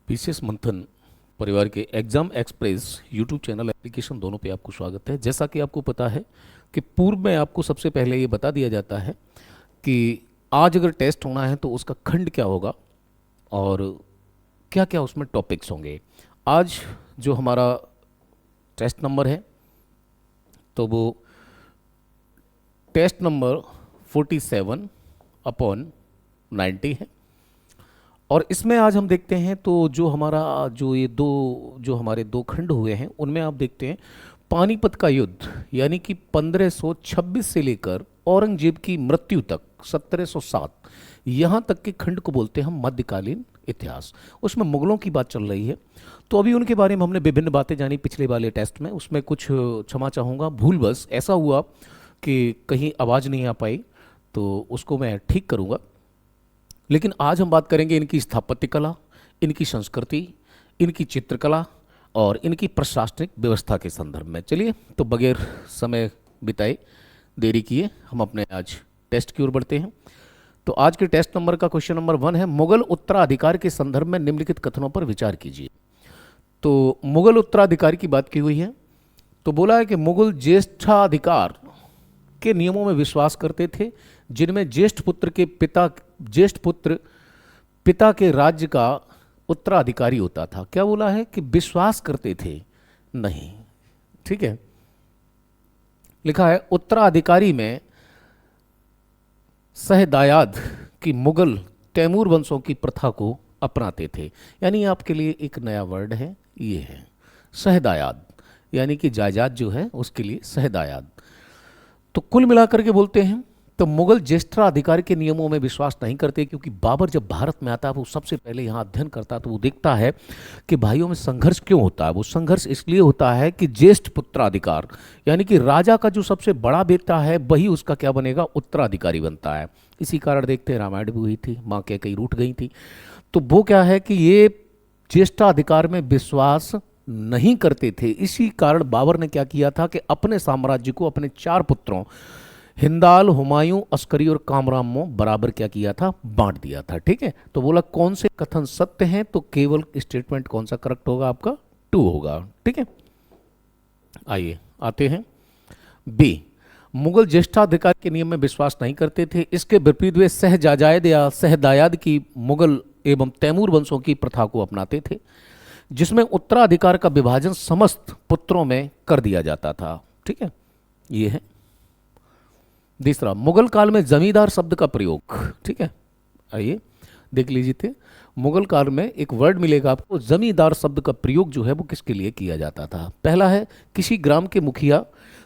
विशेष मंथन परिवार के exam express YouTube channel application दोनों पे आपको स्वागत है। जैसा कि आपको पता है कि पूर्व में आपको सबसे पहले ये बता दिया जाता है कि आज अगर टेस्ट होना है तो उसका खंड क्या होगा और क्या क्या उसमें टॉपिक्स होंगे। आज जो हमारा टेस्ट नंबर है तो वो टेस्ट नंबर 47/90 है। और इसमें आज हम देखते हैं तो जो हमारे दो खंड हुए हैं उनमें आप देखते हैं पानीपत का युद्ध यानी कि 1526 से लेकर औरंगजेब की मृत्यु तक 1707 यहाँ तक के खंड को बोलते हैं हम मध्यकालीन इतिहास। उसमें मुगलों की बात चल रही है तो अभी उनके बारे में हमने विभिन्न बातें जानी पिछले वाले टेस्ट में। उसमें कुछ क्षमा चाहूँगा, भूल बस ऐसा हुआ कि कहीं आवाज़ नहीं आ पाई तो उसको मैं ठीक करूँगा। लेकिन आज हम बात करेंगे इनकी स्थापत्य कला, इनकी संस्कृति, इनकी चित्रकला और इनकी प्रशासनिक व्यवस्था के संदर्भ में। चलिए तो बगैर समय बिताए देरी किए हम अपने आज टेस्ट की ओर बढ़ते हैं। तो आज के टेस्ट नंबर का क्वेश्चन नंबर 1 है, मुगल उत्तराधिकार के संदर्भ में निम्नलिखित कथनों पर विचार कीजिए। तो मुगल उत्तराधिकार की बात की हुई है तो बोला है कि मुगल ज्येष्ठाधिकार के नियमों में विश्वास करते थे जिनमें ज्येष्ठ पुत्र पिता के राज्य का उत्तराधिकारी होता था। क्या बोला है कि विश्वास करते थे, नहीं, ठीक है, लिखा है उत्तराधिकारी में सहदायाद की मुगल तैमूर वंशों की प्रथा को अपनाते थे। यानी आपके लिए एक नया वर्ड है, ये है सहदायाद, यानी कि जायदाद जो है उसके लिए सहदायाद। तो कुल मिलाकर के बोलते हैं तो मुगल ज्येष्ठाधिकार के नियमों में विश्वास नहीं करते, क्योंकि बाबर जब भारत में आता है वो सबसे पहले यहाँ अध्ययन करता है तो वो देखता है कि भाइयों में संघर्ष क्यों होता है। वो संघर्ष इसलिए होता है कि ज्येष्ठ पुत्राधिकार यानी कि राजा का जो सबसे बड़ा बेटा है वही उसका क्या बनेगा, उत्तराधिकारी बनता है। इसी कारण देखते हैं रामायण भी हुई थी, माँ कैकेयी रूठ गई थी। तो वो क्या है कि ये ज्येष्ठाधिकार में विश्वास नहीं करते थे। इसी कारण बाबर ने क्या किया था कि अपने साम्राज्य को अपने 4 पुत्रों हिंदाल, हुमायूं, अस्करी और कामरान बराबर क्या किया था, बांट दिया था। ठीक है, तो बोला कौन से कथन सत्य हैं, तो केवल स्टेटमेंट कौन सा करेक्ट होगा, आपका 2 होगा। ठीक है, आइए आते हैं बी, मुगल ज्येष्ठाधिकार के नियम में विश्वास नहीं करते थे। इसके विपरीत वे सहजाजायद या सहदायाद की मुगल एवं तैमूर वंशों की प्रथा को अपनाते थे जिसमें उत्तराधिकार का विभाजन समस्त पुत्रों में कर दिया जाता था। ठीक है, ये है। तीसरा, मुगल काल में जमींदार शब्द का प्रयोग। ठीक है, आइए देख लीजिए थे, मुगल काल में एक वर्ड मिलेगा आपको, जमींदार शब्द का प्रयोग जो है वो किसके लिए किया जाता था। पहला है किसी ग्राम के मुखिया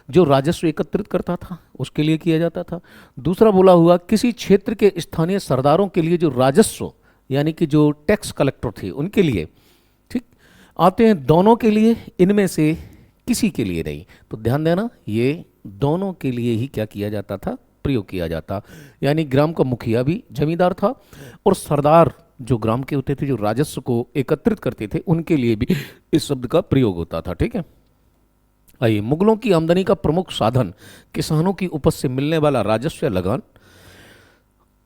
जो राजस्व एकत्रित करता था उसके लिए किया जाता था। दूसरा बोला हुआ किसी क्षेत्र के स्थानीय सरदारों के लिए जो राजस्व यानी कि जो टैक्स कलेक्टर थे उनके लिए। ठीक, आते हैं दोनों के लिए, इनमें से किसी के लिए नहीं। तो ध्यान देना, ये दोनों के लिए ही क्या किया जाता था, प्रयोग किया जाता। यानी ग्राम का मुखिया भी जमींदार था और सरदार जो ग्राम के होते थे जो राजस्व को एकत्रित करते थे उनके लिए भी इस शब्द का प्रयोग होता था। ठीक है, आइए, मुगलों की आमदनी का प्रमुख साधन किसानों की उपज से मिलने वाला राजस्व या लगान।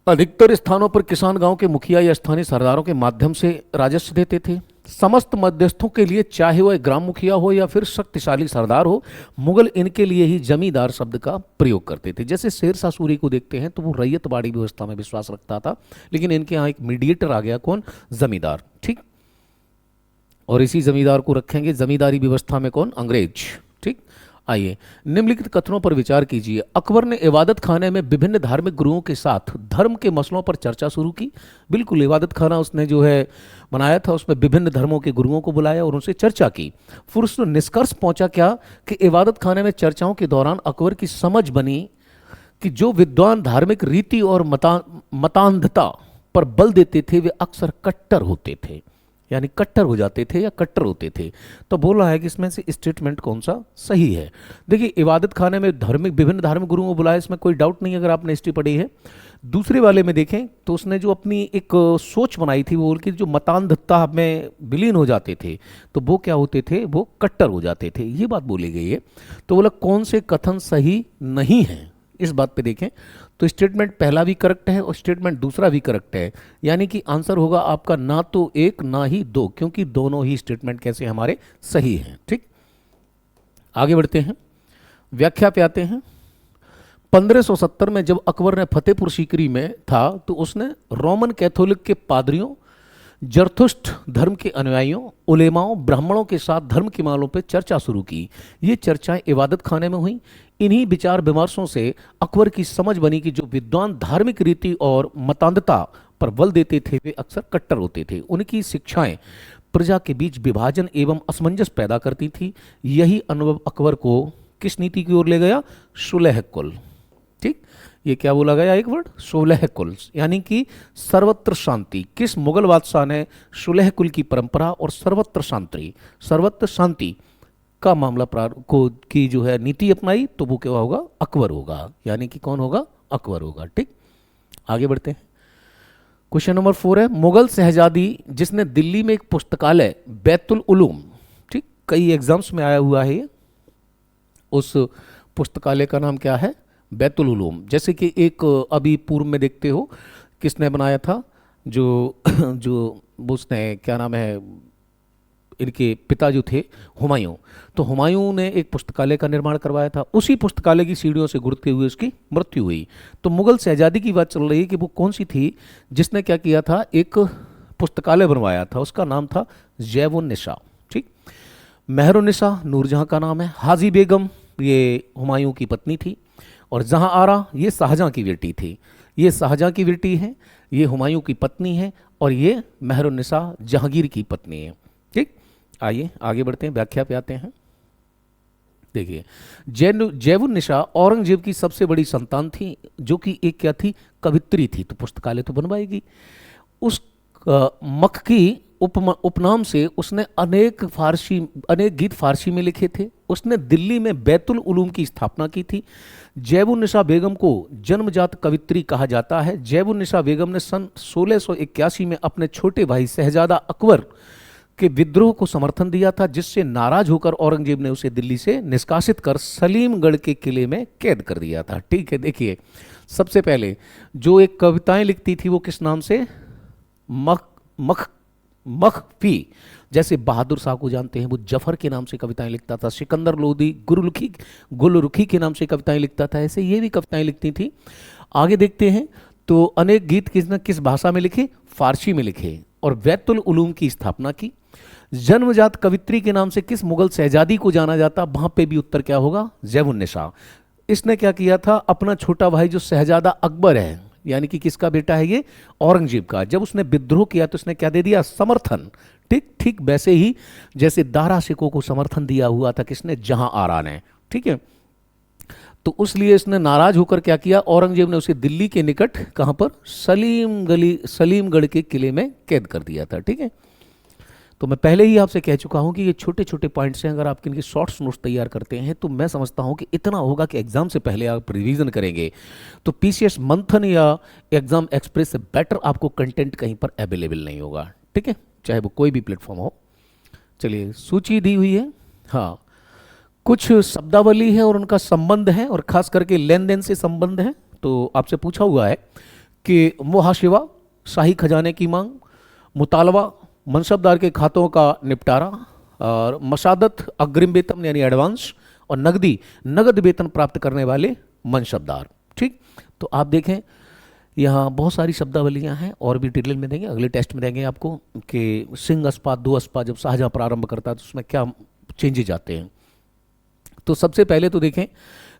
अधिकतर स्थानों पर किसान गांव के मुखिया या स्थानीय सरदारों के माध्यम से राजस्व देते थे। समस्त मध्यस्थों के लिए, चाहे वह ग्राम मुखिया हो या फिर शक्तिशाली सरदार हो, मुगल इनके लिए ही जमींदार शब्द का प्रयोग करते थे। जैसे शेरशाह सूरी को देखते हैं तो वो रैयतवाड़ी व्यवस्था में विश्वास रखता था, लेकिन इनके यहाँ एक मीडिएटर आ गया, कौन, जमींदार। ठीक, और इसी जमींदार को रखेंगे जमींदारी व्यवस्था में, कौन, अंग्रेज। ठीक, आइए निम्नलिखित कथनों पर विचार कीजिए। अकबर ने इबादत खाने में विभिन्न धार्मिक गुरुओं के साथ धर्म के मसलों पर चर्चा शुरू की। बिल्कुल, इबादत खाना उसने जो है बनाया था, उसमें विभिन्न धर्मों के गुरुओं को बुलाया और उनसे चर्चा की। फिर उसने निष्कर्ष पहुंचा क्या कि इबादत खाने में चर्चाओं के दौरान अकबर की समझ बनी कि जो विद्वान धार्मिक रीति और मतांधता पर बल देते थे वे अक्सर कट्टर होते थे, यानी कट्टर हो जाते थे या कट्टर होते थे। तो बोल रहा है कि इसमें से स्टेटमेंट कौन सा सही है। देखिए, इबादत खाने में विभिन्न धार्मिक गुरुओं को बुलाया, इसमें कोई डाउट नहीं अगर आपने हिस्ट्री पढ़ी है। दूसरे वाले में देखें तो उसने जो अपनी एक सोच बनाई थी वो कि जो मतांधता में विलीन हो जाते थे तो वो क्या होते थे, वो कट्टर हो जाते थे, ये बात बोली गई है। तो बोला कौन से कथन सही नहीं है, इस बात पे देखें तो स्टेटमेंट पहला भी करेक्ट है और स्टेटमेंट दूसरा भी करेक्ट है, यानी कि आंसर होगा आपका ना तो एक ना ही दो, क्योंकि दोनों ही स्टेटमेंट कैसे हमारे सही हैं। ठीक, आगे बढ़ते हैं, व्याख्या पे आते हैं। 1570 में जब अकबर ने फतेहपुर सीकरी में था तो उसने रोमन कैथोलिक के पादरियों, जरथुस्ट्र धर्म के अनुयायियों, उलेमाओं, ब्राह्मणों के साथ धर्म के मामलों पर चर्चा शुरू की। ये चर्चाएं इबादत खाने में हुई। इन्हीं विचार विमर्शों से अकबर की समझ बनी कि जो विद्वान धार्मिक रीति और मतांधता पर बल देते थे वे अक्सर कट्टर होते थे। उनकी शिक्षाएं प्रजा के बीच विभाजन एवं असमंजस पैदा करती थी। यही अनुभव अकबर को किस नीति की ओर ले गया? सुलह कुल। ठीक, ये क्या बोला गया एक वर्ड? सुलह कुल, यानी कि सर्वत्र शांति। किस मुगल बादशाह ने सुलह कुल की परंपरा और सर्वत्र शांति का मामला को की जो है नीति अपनाई? तो वो क्या होगा? अकबर होगा, यानी कि कौन होगा? अकबर होगा। ठीक, आगे बढ़ते हैं। क्वेश्चन नंबर 4 है, मुगल शहजादी जिसने दिल्ली में एक पुस्तकालय बैतुल उलूम, ठीक, कई एग्जाम्स में आया हुआ है ये, उस पुस्तकालय का नाम क्या है? बैतुल उलूम। जैसे कि एक अभी पूर्व में देखते हो किसने बनाया था, जो उसने क्या नाम है, इनके पिता जो थे हुमायूं, तो हुमायूं ने एक पुस्तकालय का निर्माण करवाया था। उसी पुस्तकालय की सीढ़ियों से गुजरते हुए उसकी मृत्यु हुई। तो मुगल शहजादी की बात चल रही है कि वो कौन सी थी जिसने क्या किया था? एक पुस्तकालय बनवाया था, उसका नाम था जैवुन्निसा। ठीक, मेहरुन्निसा नूरजहां का नाम है। हाजी बेगम ये हुमायूं की पत्नी थी, और जहां आरा ये शाहजहां की बेटी थी। ये शाहजहां की बेटी है, ये हुमायूं की पत्नी है, और ये मेहरुन्निसा जहांगीर की पत्नी है। ठीक, आइए आगे बढ़ते हैं, व्याख्या पे आते हैं। देखिए, जैवुन्निसा औरंगजेब की सबसे बड़ी संतान थी, जो कि एक क्या थी? कवित्री थी। तो पुस्तकालय तो बनवाएगी। उस मक्की उपनाम से उसने अनेक गीत फारसी में लिखे थे। उसने दिल्ली में बैतुल उलूम की स्थापना की थी। जैवुन्निसा बेगम को जन्मजात कवित्री कहा जाता है। जैवुन्निसा बेगम ने सन 1681 में अपने छोटे भाई शहजादा अकबर के विद्रोह को समर्थन दिया था, जिससे नाराज होकर औरंगजेब ने उसे दिल्ली से निष्कासित कर सलीमगढ़ के किले में कैद कर दिया था। ठीक है, देखिए, सबसे पहले जो एक कविताएं लिखती थी वो किस नाम से? मखफी। जैसे बहादुर शाह को जानते हैं, वो जफर के नाम से कविताएं लिखता था। सिकंदर लोदी गुलरुखी के नाम से कविताएं लिखता था। ऐसे ये भी कविताएं लिखती थी। आगे देखते हैं तो अनेक गीत किस भाषा में लिखे? फारसी में लिखे, और बैतुल उलूम की स्थापना की। जन्मजात कवित्री के नाम से किस मुगल शहजादी को जाना जाता? वहां पे भी उत्तर क्या होगा? जैवुन्निसा। इसने क्या किया था? अपना छोटा भाई जो शहजादा अकबर है, यानी कि किसका बेटा है ये? औरंगजेब का। जब उसने विद्रोह किया तो उसने क्या दे दिया? समर्थन। ठीक ठीक, वैसे ही जैसे दारा सिकों को समर्थन दिया हुआ था किसने? जहां आरा ने। ठीक है, तो उसलिए इसने नाराज होकर क्या किया? औरंगजेब ने उसे दिल्ली के निकट कहां पर? सलीमगढ़ के किले में कैद कर दिया था। ठीक है, तो मैं पहले ही आपसे कह चुका हूं कि ये छोटे छोटे पॉइंट्स हैं, अगर आप इनके शॉर्ट्स नोट्स तैयार करते हैं तो मैं समझता हूं कि इतना होगा कि एग्जाम से पहले आप रिवीजन करेंगे तो पीसीएस मंथन या एग्जाम एक्सप्रेस से बेटर आपको कंटेंट कहीं पर अवेलेबल नहीं होगा। ठीक है, चाहे वो कोई भी प्लेटफॉर्म हो। चलिए, सूची दी हुई है। हाँ, कुछ शब्दावली है और उनका संबंध है, और खास करके लेन देन से संबंध है। तो आपसे पूछा हुआ है कि मुहाशिवा शाही खजाने की मांग, मुतालबा मनसबदार के खातों का निपटारा, और मसादत अग्रिम वेतन यानी एडवांस, और नगद वेतन प्राप्त करने वाले मनसबदार। ठीक, तो आप देखें यहाँ बहुत सारी शब्दावलियाँ हैं, और भी डिटेल में देंगे, अगले टेस्ट में देंगे आपको कि सिंह अस्पा, दो अस्पा जब शाहजहाँ प्रारंभ करता है तो उसमें क्या चेंजेज आते हैं। तो सबसे पहले तो देखें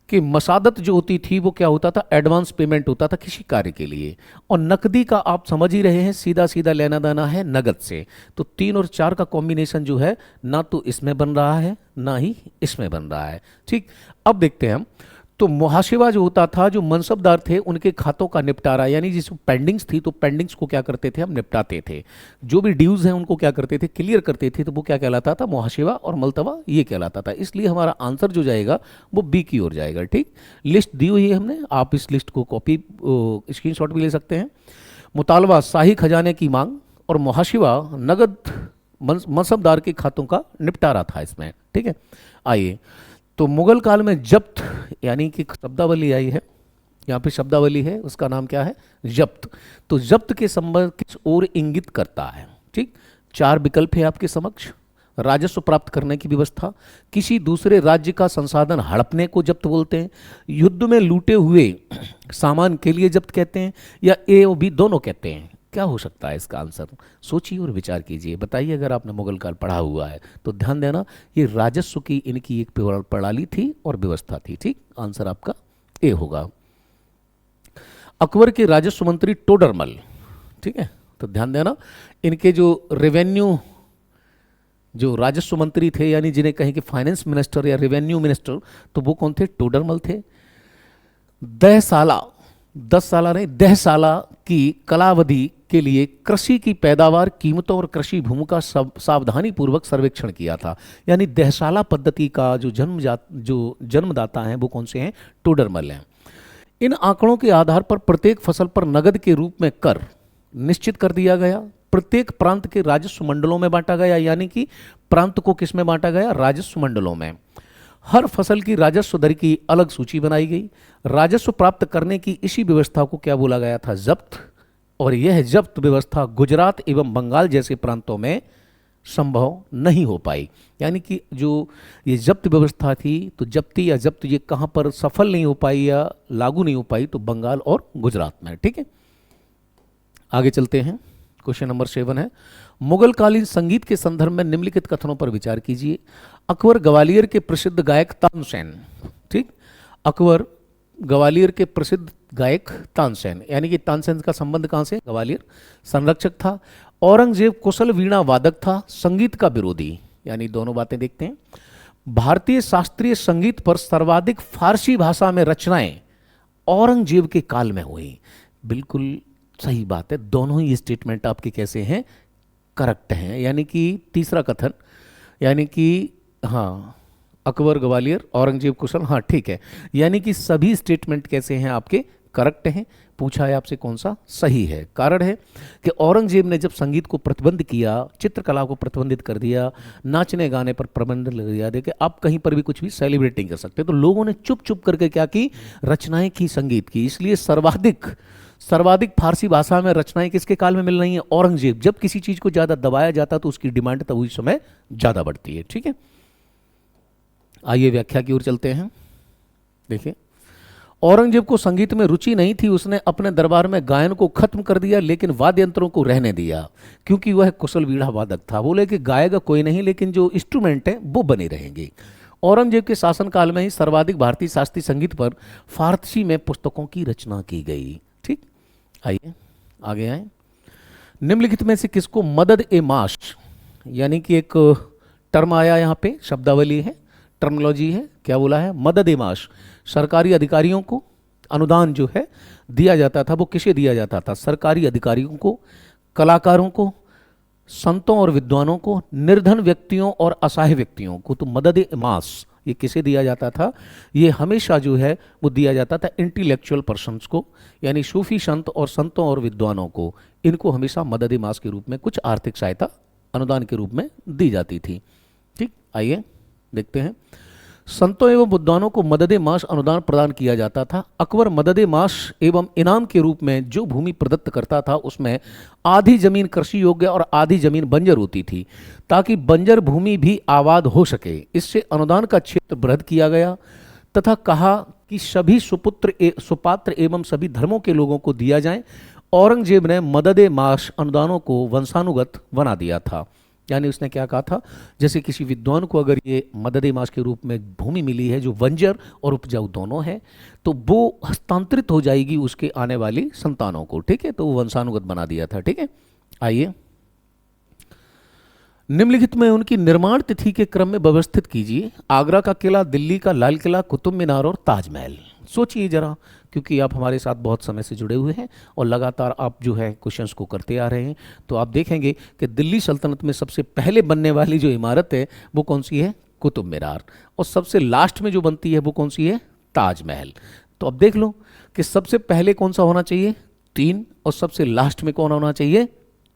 कि मसादत जो होती थी वो क्या होता था? एडवांस पेमेंट होता था किसी कार्य के लिए, और नकदी का आप समझ ही रहे हैं, सीधा सीधा लेना देना है नगद से। तो 3 और 4 का कॉम्बिनेशन जो है ना तो इसमें बन रहा है ना ही इसमें बन रहा है। ठीक, अब देखते हैं हम। तो मुहाशिवा जो होता था, जो मनसबदार थे उनके खातों का निपटारा, यानी जिस पेंडिंग्स थी तो पेंडिंग्स को क्या करते थे? हम निपटाते थे। जो भी ड्यूज हैं उनको क्या करते थे? क्लियर करते थे। तो वो क्या कहलाता था? मुहाशिवा, और मलतवा ये कहलाता था। इसलिए हमारा आंसर जो जाएगा वो बी की ओर जाएगा। ठीक, लिस्ट दी हुई है हमने, आप इस लिस्ट को कॉपी स्क्रीनशॉट भी ले सकते हैं। मुतालबा शाही खजाने की मांग, और मुहाशिवा नगद मनसबदार के खातों का निपटारा था इसमें। ठीक है, आइए, तो मुगल काल में जब्त यानी कि शब्दावली आई है यहाँ पे शब्दावली है, उसका नाम क्या है? जब्त। तो जब्त के संबंध किस ओर इंगित करता है? ठीक, 4 विकल्प है आपके समक्ष। राजस्व प्राप्त करने की व्यवस्था, किसी दूसरे राज्य का संसाधन हड़पने को जब्त बोलते हैं, युद्ध में लूटे हुए सामान के लिए जब्त कहते हैं, या ए और बी दोनों कहते हैं। क्या हो सकता है इसका आंसर? सोचिए और विचार कीजिए, बताइए। अगर आपने मुगल काल पढ़ा हुआ है तो ध्यान देना, ये राजस्व की इनकी एक प्रणाली थी और व्यवस्था थी। ठीक, आंसर आपका ए होगा। अकबर के राजस्व मंत्री टोडरमल, ठीक है, तो ध्यान देना, इनके जो रेवेन्यू जो राजस्व मंत्री थे, यानी जिन्हें कहें कि फाइनेंस मिनिस्टर या रेवेन्यू मिनिस्टर, तो वो कौन थे? टोडरमल थे। 10 साला की कालावधि के लिए कृषि की पैदावार, कीमतों और कृषि भूमि का सावधानी पूर्वक सर्वेक्षण किया था। यानी 10 साला पद्धति का जो जन्मदाता हैं वो कौन से हैं? टोडरमल हैं। इन आंकड़ों के आधार पर प्रत्येक फसल पर नगद के रूप में कर निश्चित कर दिया गया। प्रत्येक प्रांत के राजस्व मंडलों में बांटा गया, यानी कि प्रांत को किस में बांटा गया? राजस्व मंडलों में। हर फसल की राजस्व दर की अलग सूची बनाई गई। राजस्व प्राप्त करने की इसी व्यवस्था को क्या बोला गया था? जब्त। और यह जब्त व्यवस्था गुजरात एवं बंगाल जैसे प्रांतों में संभव नहीं हो पाई। यानी कि जो ये जब्त व्यवस्था थी, तो जब्ती या जब्त ये कहाँ पर सफल नहीं हो पाई या लागू नहीं हो पाई? तो बंगाल और गुजरात में। ठीक है, आगे चलते हैं। क्वेश्चन नंबर 7 है, मुगल कालीन संगीत के संदर्भ में निम्नलिखित कथनों पर विचार कीजिए। अकबर ग्वालियर के प्रसिद्ध गायक तानसेन, ठीक, अकबर ग्वालियर के प्रसिद्ध गायक तानसेन, यानी कि तानसेन का संबंध कहाँ से? ग्वालियर। संरक्षक था। औरंगजेब कुशल वीणा वादक था, संगीत का विरोधी। यानी दोनों बातें देखते हैं। भारतीय शास्त्रीय संगीत पर सर्वाधिक फारसी भाषा में रचनाएं औरंगजेब के काल में हुई। बिल्कुल सही बात है, दोनों ही स्टेटमेंट आपके कैसे हैं? करेक्ट हैं। यानी कि तीसरा कथन, यानी कि हाँ, अकबर ग्वालियर, औरंगजेब कुशल, हाँ ठीक है, यानी कि सभी स्टेटमेंट कैसे हैं आपके? करेक्ट हैं। पूछा है आपसे कौन सा सही है? कारण है कि औरंगजेब ने जब संगीत को प्रतिबंध किया, चित्रकला को प्रतिबंधित कर दिया, नाचने गाने पर प्रतिबंध लगा दिया, देखिए आप कहीं पर भी कुछ भी सेलिब्रेटिंग कर सकते, तो लोगों ने चुप चुप करके क्या की? रचनाएं की संगीत की। इसलिए सर्वाधिक फारसी भाषा में रचनाएं किसके काल में मिल रही हैं? औरंगजेब। जब किसी चीज को ज्यादा दबाया जाता तो उसकी डिमांड तब उस समय ज्यादा बढ़ती है। ठीक है, आइए व्याख्या की ओर चलते हैं। देखिए, औरंगजेब को संगीत में रुचि नहीं थी, उसने अपने दरबार में गायन को खत्म कर दिया, लेकिन वाद्य यंत्रों को रहने दिया, क्योंकि वह कुशल वीणा वादक था। बोले कि गाएगा कोई नहीं, लेकिन जो इंस्ट्रूमेंट है वो बने रहेंगे। औरंगजेब के शासनकाल में ही सर्वाधिक भारतीय शास्त्रीय संगीत पर फारसी में पुस्तकों की रचना की गई। ठीक, आइए आगे आए। निम्नलिखित में से किसको मदद ए माश, यानी कि एक टर्म आया यहाँ पे, शब्दावली है, टर्मिनोलॉजी है, क्या बोला है? मदद ए माश। सरकारी अधिकारियों को अनुदान जो है दिया जाता था, वो किसे दिया जाता था? सरकारी अधिकारियों को, कलाकारों को, संतों और विद्वानों को, निर्धन व्यक्तियों और असहाय व्यक्तियों को। तो मदद ए मास ये किसे दिया जाता था? ये हमेशा जो है वो दिया जाता था इंटेलेक्चुअल पर्सन्स को, यानी सूफी संत और संतों और विद्वानों को। इनको हमेशा मदद ए मास के रूप में कुछ आर्थिक सहायता अनुदान के रूप में दी जाती थी। ठीक, आइए देखते हैं। संतों एवं विद्वानों को मददे माश अनुदान प्रदान किया जाता था। अकबर मददे माश एवं इनाम के रूप में जो भूमि प्रदत्त करता था, उसमें आधी जमीन कृषि योग्य और आधी जमीन बंजर होती थी, ताकि बंजर भूमि भी आबाद हो सके। इससे अनुदान का क्षेत्र वृहद किया गया तथा कहा कि सभी सुपात्र एवं सभी धर्मों के लोगों को दिया जाए। औरंगजेब ने मददे माश अनुदानों को वंशानुगत बना दिया था। यानी उसने क्या कहा था? जैसे किसी विद्वान को अगर ये मददे माश के रूप में भूमि मिली है जो बंजर और उपजाऊ दोनों है, तो वो हस्तांतरित हो जाएगी उसके आने वाली संतानों को। ठीक है, तो वो वंशानुगत बना दिया था। ठीक है, आइए निम्नलिखित में उनकी निर्माण तिथि के क्रम में व्यवस्थित कीजिए। आगरा का किला, दिल्ली का लाल किला, कुतुब मीनार और ताजमहल। सोचिए जरा, क्योंकि आप हमारे साथ बहुत समय से जुड़े हुए हैं और लगातार आप जो है क्वेश्चंस को करते आ रहे हैं, तो आप देखेंगे कि दिल्ली सल्तनत में सबसे पहले बनने वाली जो इमारत है वो कौन सी है? कुतुब मीनार। और सबसे लास्ट में जो बनती है वो कौन सी है? ताजमहल। तो अब देख लो कि सबसे पहले कौन सा होना चाहिए? 3, और सबसे लास्ट में कौन होना चाहिए?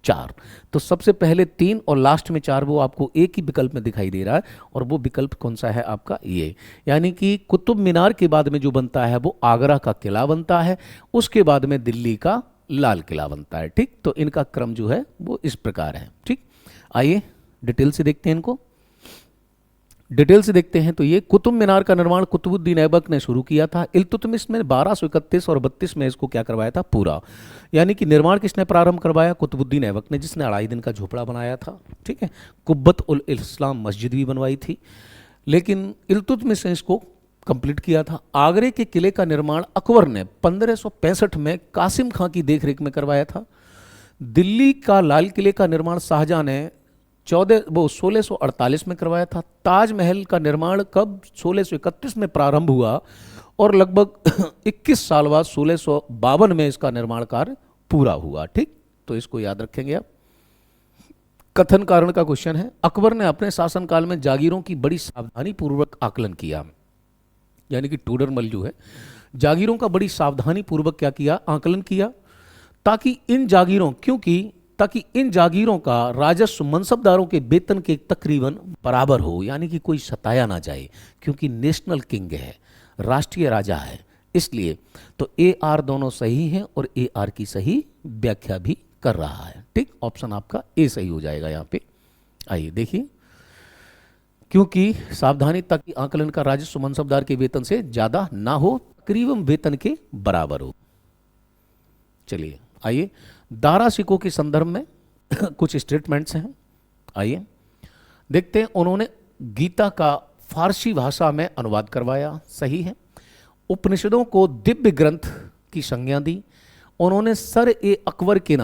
4। तो सबसे पहले 3 और लास्ट में 4 वो आपको एक ही विकल्प में दिखाई दे रहा है, और वो विकल्प कौन सा है आपका, ये। यानी कि कुतुब मीनार के बाद में जो बनता है वो आगरा का किला बनता है, उसके बाद में दिल्ली का लाल किला बनता है। ठीक, तो इनका क्रम जो है वो इस प्रकार है। ठीक, आइए डिटेल से देखते हैं इनको। डिटेल से देखते हैं तो ये कुतुब मीनार का निर्माण कुतुबुद्दीन ऐबक ने शुरू किया था। इल्तुतमिश में 1231 और 32 में इसको क्या करवाया था, पूरा। यानी कि निर्माण किसने प्रारंभ करवाया, कुतुबुद्दीन ऐबक ने, जिसने 2.5 दिन का झोपड़ा बनाया था। ठीक है, कुब्बत उल इस्लाम मस्जिद भी बनवाई थी, लेकिन इल्तुतमिश ने इसको कंप्लीट किया था। आगरे के किले का निर्माण अकबर ने 1565 में कासिम खां की देखरेख में करवाया था। दिल्ली का लाल किले का निर्माण शाहजहां ने 1648 में करवाया था। ताजमहल का निर्माण कब, 1631 में प्रारंभ हुआ, और लगभग 21 साल बाद 1652 में इसका निर्माण कार्य पूरा हुआ। ठीक, तो इसको याद रखेंगे आप। कथन कारण का क्वेश्चन है। अकबर ने अपने शासनकाल में जागीरों की बड़ी सावधानी पूर्वक आकलन किया, यानी कि टोडरमल जो है, जागीरों का बड़ी सावधानी पूर्वक क्या किया, आकलन किया, ताकि इन जागीरों का राजस्व मनसबदारों के वेतन के तकरीबन बराबर हो, यानी कि कोई सताया ना जाए, क्योंकि नेशनल किंग है, राष्ट्रीय राजा है, इसलिए। तो ए आर दोनों सही हैं और ए आर की सही व्याख्या भी कर रहा है। ठीक, ऑप्शन आपका ए सही हो जाएगा यहाँ पे। आइए देखिए, क्योंकि सावधानी ताकि आकलन का राजस्व मनसबदार के वेतन से ज्यादा ना हो, तकरीबन वेतन के बराबर हो। चलिए आइए, दारा सिकों के संदर्भ में कुछ स्टेटमेंट्स हैं, आइए देखते हैं। उन्होंने गीता का फारसी भाषा में अनुवाद करवाया, सही है। उपनिषदों को दिव्य ग्रंथ की संज्ञा दी। उन्होंने सर ए अकबर के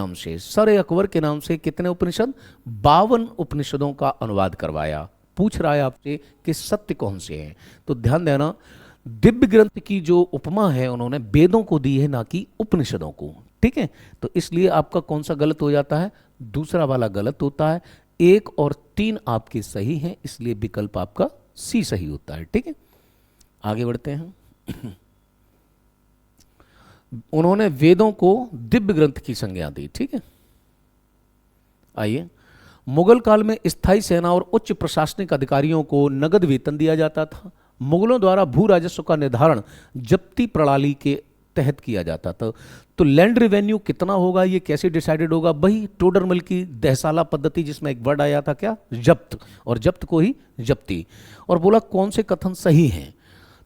नाम से कितने उपनिषद, 52 उपनिषदों का अनुवाद करवाया। पूछ रहा है आपसे कि सत्य कौन से हैं, तो ध्यान देना, दिव्य ग्रंथ की जो उपमा है उन्होंने वेदों को दी है, ना कि उपनिषदों को। ठीक है, तो इसलिए आपका कौन सा गलत हो जाता है, दूसरा वाला गलत होता है। 1 और 3 आपके सही हैं, इसलिए विकल्प आपका सी सही होता है। ठीक है, आगे बढ़ते हैं। उन्होंने वेदों को दिव्य ग्रंथ की संज्ञा दी। ठीक है, आइए, मुगल काल में स्थायी सेना और उच्च प्रशासनिक अधिकारियों को नगद वेतन दिया जाता था। मुगलों द्वारा भू राजस्व का निर्धारण जप्ती प्रणाली के तहत किया जाता था। तो लैंड रेवेन्यू कितना होगा, ये कैसे डिसाइडेड होगा, वही टोडरमल की दहसाला पद्धति, जिसमें एक वर्ड आया था क्या, जब्त, और जब्त को ही जप्ती। और बोला कौन से कथन सही हैं,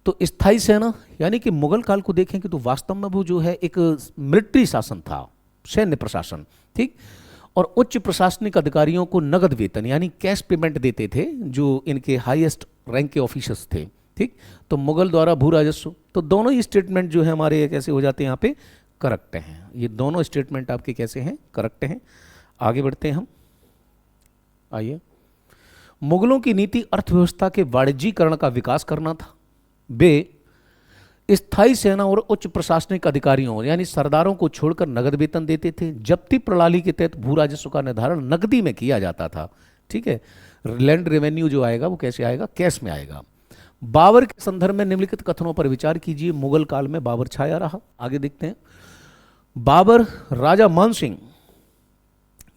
तो स्थायी सेना, यानी कि मुगल काल को देखें कि तो वास्तव में वो जो है एक मिलिट्री शासन था, सैन्य प्रशासन। ठीक, और उच्च प्रशासनिक अधिकारियों को नगद वेतन यानी कैश पेमेंट देते थे, जो इनके हाईएस्ट रैंक के ऑफिसर्स थे। ठीक, तो मुगल द्वारा भू राजस्व, तो दोनों ही स्टेटमेंट जो है हमारे कैसे हो जाते हैं यहाँ पे, करेक्ट हैं। ये दोनों स्टेटमेंट आपके कैसे हैं, करेक्ट हैं। आगे बढ़ते हैं हम, आइए। मुगलों की नीति अर्थव्यवस्था के वाणिज्यीकरण का विकास करना था। वे स्थायी सेना और उच्च प्रशासनिक अधिकारियों यानी सरदारों को छोड़कर नगद वेतन देते थे। जप्ती प्रणाली के तहत भू राजस्व का निर्धारण नकदी में किया जाता था। ठीक है, लैंड रेवेन्यू जो आएगा वो कैसे आएगा, कैश में आएगा। बाबर के संदर्भ में निम्नलिखित कथनों पर विचार कीजिए। मुगल काल में बाबर छाया रहा। आगे देखते हैं। बाबर राजा मानसिंह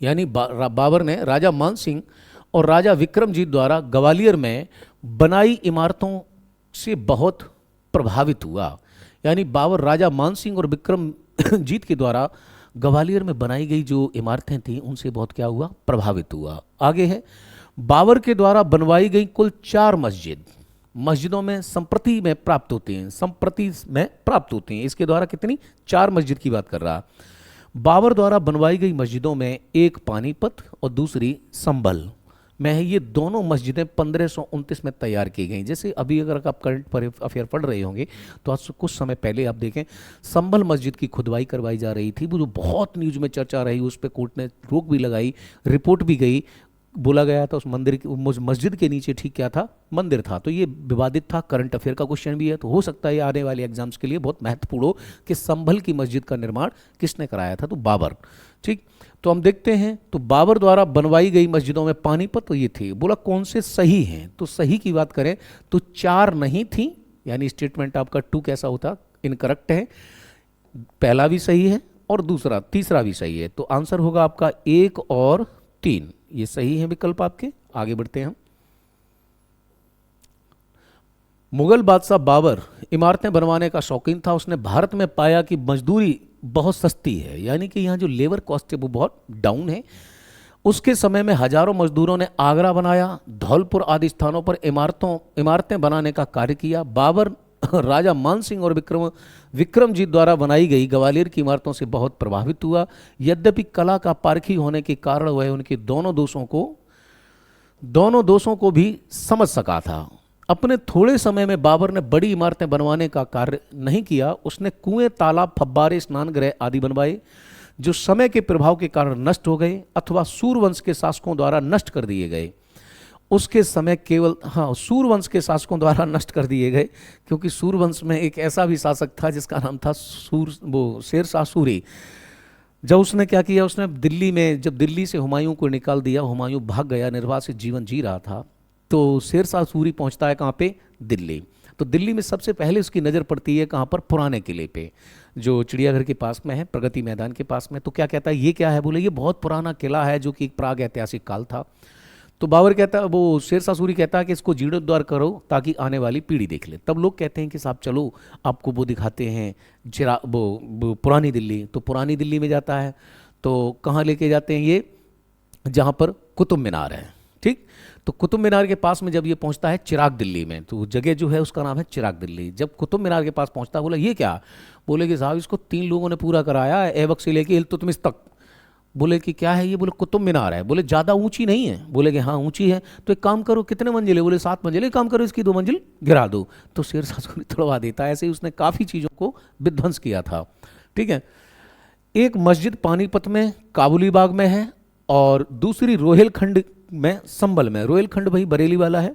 यानी बाबर ने राजा मानसिंह और राजा विक्रमजीत द्वारा ग्वालियर में बनाई इमारतों से बहुत प्रभावित हुआ। यानी बाबर राजा मानसिंह और विक्रमजीत के द्वारा ग्वालियर में बनाई गई जो इमारतें थीं उनसे बहुत क्या हुआ, प्रभावित हुआ। आगे है, बाबर के द्वारा बनवाई गई कुल 4 मस्जिदों में संप्रति में प्राप्त होती हैं। इसके द्वारा कितनी, 4 मस्जिद की बात कर रहा। बाबर द्वारा बनवाई गई मस्जिदों में एक पानीपत और दूसरी संभल में है। ये दोनों मस्जिदें 1529 में तैयार की गई। जैसे अभी अगर आप करंट अफेयर पढ़ रहे होंगे तो आज कुछ समय पहले आप देखें संभल मस्जिद की खुदवाई करवाई जा रही थी, वो जो बहुत न्यूज़ में चर्चा रही, उस पर कोर्ट ने रोक भी लगाई, रिपोर्ट भी गई, बोला गया था उस मस्जिद के नीचे ठीक क्या था, मंदिर था। तो ये विवादित था, करंट अफेयर का क्वेश्चन भी है, तो हो सकता है आने वाले एग्जाम्स के लिए बहुत महत्वपूर्ण हो कि संभल की मस्जिद का निर्माण किसने कराया था, तो बाबर। ठीक, तो हम देखते हैं, तो बाबर द्वारा बनवाई गई मस्जिदों में पानीपत तो ये थी। बोला कौन से सही हैं, तो सही की बात करें तो 4 नहीं थी, यानी स्टेटमेंट आपका 2 कैसा होता, इनकरेक्ट है। पहला भी सही है और दूसरा तीसरा भी सही है, तो आंसर होगा आपका 1 और 3, ये सही है विकल्प आपके। आगे बढ़ते हैं हम। मुगल बादशाह बाबर इमारतें बनवाने का शौकीन था। उसने भारत में पाया कि मजदूरी बहुत सस्ती है, यानी कि यहाँ जो लेबर कॉस्ट है वो बहुत डाउन है। उसके समय में हजारों मजदूरों ने आगरा बनाया, धौलपुर आदि स्थानों पर इमारतें बनाने का कार्य किया। बाबर राजा मान सिंह और विक्रमजीत द्वारा बनाई गई ग्वालियर की इमारतों से बहुत प्रभावित हुआ। यद्यपि कला का पारखी होने के कारण वह उनके दोनों दोषों को भी समझ सका था। अपने थोड़े समय में बाबर ने बड़ी इमारतें बनवाने का कार्य नहीं किया। उसने कुएं, तालाब, फव्वारे, स्नानगृह आदि बनवाए जो समय के प्रभाव के कारण नष्ट हो गए अथवा सूर्यवंश के शासकों द्वारा नष्ट कर दिए गए। उसके समय केवल सूर्यवंश के शासकों द्वारा नष्ट कर दिए गए, क्योंकि सूर्यवंश में एक ऐसा भी शासक था जिसका नाम था शेरशाह सूरी। जब उसने क्या किया, उसने जब दिल्ली से हुमायूं को निकाल दिया, हुमायूं भाग गया, निर्वासित जीवन जी रहा था, तो शेरशाह सूरी पहुंचता है कहाँ पे, दिल्ली। तो दिल्ली में सबसे पहले उसकी नज़र पड़ती है कहाँ पर, पुराने किले पे, जो चिड़ियाघर के पास में है, प्रगति मैदान के पास में। तो क्या कहता है, ये क्या है, बोले ये बहुत पुराना किला है जो कि एक प्राग ऐतिहासिक काल था। तो बाबर कहता है, वो शेरशाह सूरी कहता है कि इसको जीर्णोद्धार करो ताकि आने वाली पीढ़ी देख ले। तब लोग कहते हैं कि साहब चलो आपको वो दिखाते हैं वो पुरानी दिल्ली। तो पुरानी दिल्ली में जाता है, तो कहाँ लेके जाते हैं ये, जहाँ पर कुतुब मीनार है, ठीक। तो कुतुब मीनार के पास में जब ये पहुंचता है चिराग दिल्ली में, तो जगह जो है उसका नाम है चिराग दिल्ली। जब कुतुब मीनार के पास पहुंचता है, बोला ये क्या, बोले कि साहब इसको 3 लोगों ने पूरा कराया है, ऐबक से लेके इल्तुतमिश तक। बोले कि क्या है ये, बोले कुतुब मीनार है। बोले ज़्यादा ऊंची नहीं है, बोले कि हाँ ऊंची है। तो एक काम करो, कितने मंजिल है, बोले 7 मंजिल। एक काम करो इसकी 2 मंजिल गिरा दो। तो शेरशाह सूरी तोड़वा देता है। ऐसे ही उसने काफ़ी चीज़ों को विध्वंस किया था, ठीक है। एक मस्जिद पानीपत में काबुली बाग में है और दूसरी रोहिलखंड में, संभल में। रोहिलखंड भाई बरेली वाला है।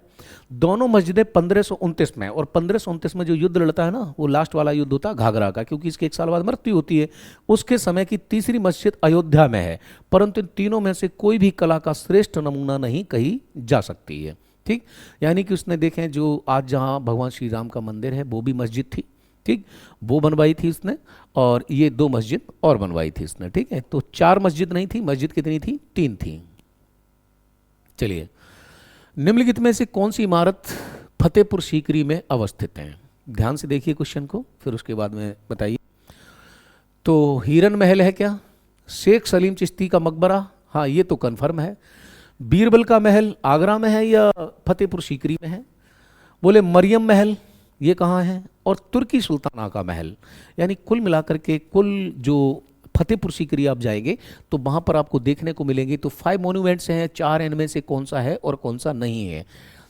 दोनों मस्जिदें 1529 में, और 1529 में जो युद्ध लड़ता है ना, वो लास्ट वाला युद्ध होता है घाघरा का, क्योंकि इसके 1 साल बाद मृत्यु होती है। उसके समय की तीसरी मस्जिद अयोध्या में है, परंतु इन तीनों में से कोई भी कला का श्रेष्ठ नमूना नहीं कही जा सकती है, ठीक। यानी कि उसने देखें, जो आज जहाँ भगवान श्री राम का मंदिर है वो भी मस्जिद थी, ठीक, वो बनवाई थी उसने, और ये 2 मस्जिद और बनवाई थी उसने, ठीक है। तो 4 मस्जिद नहीं थी, मस्जिद कितनी थी, 3 थी। चलिए, निम्नलिखित में से कौन सी इमारत फतेहपुर सीकरी में अवस्थित है। ध्यान से देखिए क्वेश्चन को, फिर उसके बाद में बताइए। तो हिरन महल है क्या, शेख सलीम चिश्ती का मकबरा, हाँ ये तो कन्फर्म है। बीरबल का महल आगरा में है या फतेहपुर सीकरी में है। बोले मरियम महल, ये कहाँ है, और तुर्की सुल्ताना का महल। यानी कुल मिलाकर के कुल जो फतेहपुर सीकरी आप जाएंगे तो वहाँ पर आपको देखने को मिलेंगे। तो 5 मॉन्यूमेंट्स हैं, 4 इनमें से कौन सा है और कौन सा नहीं है।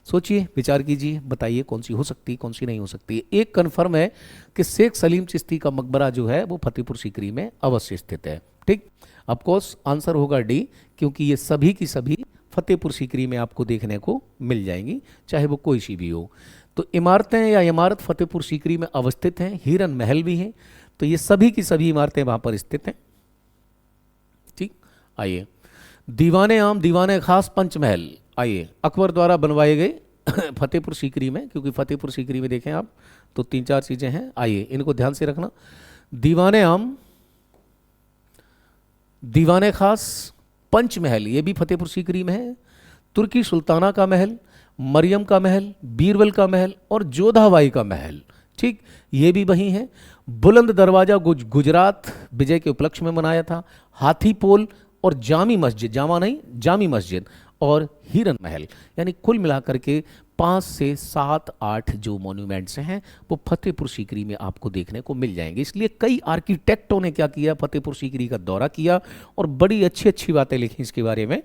सोचिए, विचार कीजिए, बताइए कौन सी हो सकती है, कौन सी नहीं हो सकती। एक कन्फर्म है कि शेख सलीम चिश्ती का मकबरा जो है वो फतेहपुर सीकरी में अवश्य स्थित है, ठीक। ऑफकोर्स आंसर होगा डी, क्योंकि ये सभी की सभी फतेहपुर सीकरी में आपको देखने को मिल जाएंगी, चाहे वो कोई सी भी हो। तो इमारतें या इमारत फतेहपुर सीकरी में अवस्थित हैं, हिरन महल भी है, तो ये सभी की सभी इमारतें वहां पर स्थित हैं, ठीक। आइए, दीवाने आम दीवाने खास पंचमहल, आइए अकबर द्वारा बनवाए गए फतेहपुर सीकरी में, क्योंकि फतेहपुर सीकरी में देखें आप तो 3-4 चीजें हैं, आइए इनको ध्यान से रखना। दीवाने आम, दीवाने खास, पंचमहल ये भी फतेहपुर सीकरी में है, तुर्की सुल्ताना का महल, मरियम का महल, बीरबल का महल और जोधाबाई का महल, ठीक, ये भी वही है। बुलंद दरवाजा गुजरात विजय के उपलक्ष्य में बनाया था। हाथी पोल और जामी मस्जिद, जामा नहीं जामी मस्जिद और हिरन महल, यानी कुल मिलाकर के 5 से 7-8 जो मॉन्यूमेंट्स हैं वो फतेहपुर सीकरी में आपको देखने को मिल जाएंगे। इसलिए कई आर्किटेक्टों ने क्या किया, फतेहपुर सीकरी का दौरा किया और बड़ी अच्छी अच्छी बातें लिखी इसके बारे में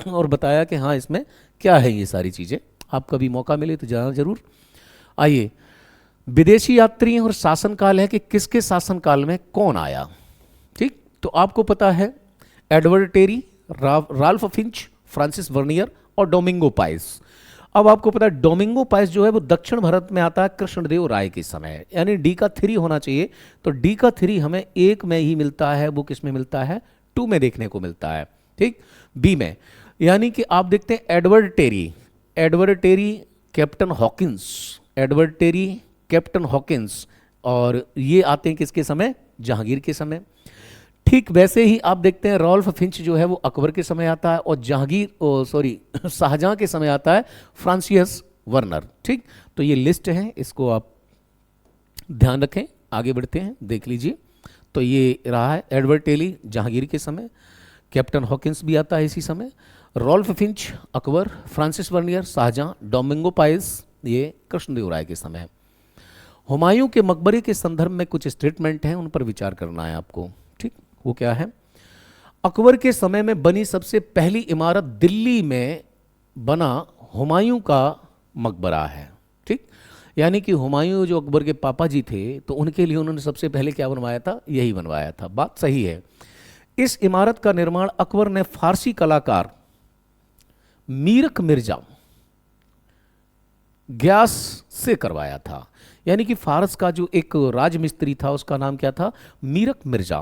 और बताया कि हाँ इसमें क्या है ये सारी चीज़ें। आप कभी मौका मिले तो जाना जरूर। आइए, विदेशी यात्री और शासनकाल है कि किसके शासनकाल में कौन आया, ठीक। तो आपको पता है Edward Terry, Ralph Fitch, Francis Bernier और डोमिंगो पाइस। अब आपको पता है डोमिंगो पाइस जो है वो दक्षिण भारत में आता है कृष्णदेव राय के समय, यानी डी का 3 होना चाहिए। तो डी का 3 हमें 1 में ही मिलता है, वो किस में मिलता है, 2 में देखने को मिलता है, ठीक, बी में। यानी कि आप देखते हैं Edward Terry, Captain Hawkins, Edward Terry, Captain Hawkins, और ये आते हैं किसके समय, जहांगीर के समय। ठीक वैसे ही आप देखते हैं रॉल्फ फिंच जो है वो अकबर के समय आता है, और शाहजहां के समय आता है फ्रांसिस वर्नर। ठीक, तो ये लिस्ट है, इसको आप ध्यान रखें। आगे बढ़ते हैं, देख लीजिए। तो ये रहा है एडवर्ड टेली जहांगीर के समय, कैप्टन हॉकिंस भी आता है इसी समय, Ralph Fitch Akbar, Francis Bernier Shah Jahan, Domingo Paes ये कृष्णदेवराय के समय। हुमायूं के मकबरे के संदर्भ में कुछ स्टेटमेंट हैं, उन पर विचार करना है आपको। ठीक, वो क्या है? अकबर के समय में बनी सबसे पहली इमारत दिल्ली में बना हुमायूं का मकबरा है। ठीक, यानी कि हुमायूं जो अकबर के पापा जी थे, तो उनके लिए उन्होंने सबसे पहले क्या बनवाया था? यही बनवाया था। बात सही है। इस इमारत का निर्माण अकबर ने फारसी कलाकार मीरक मिर्जा ग्यास से करवाया था। यानी कि फारस का जो एक राजमिस्त्री था उसका नाम क्या था? मीरक मिर्जा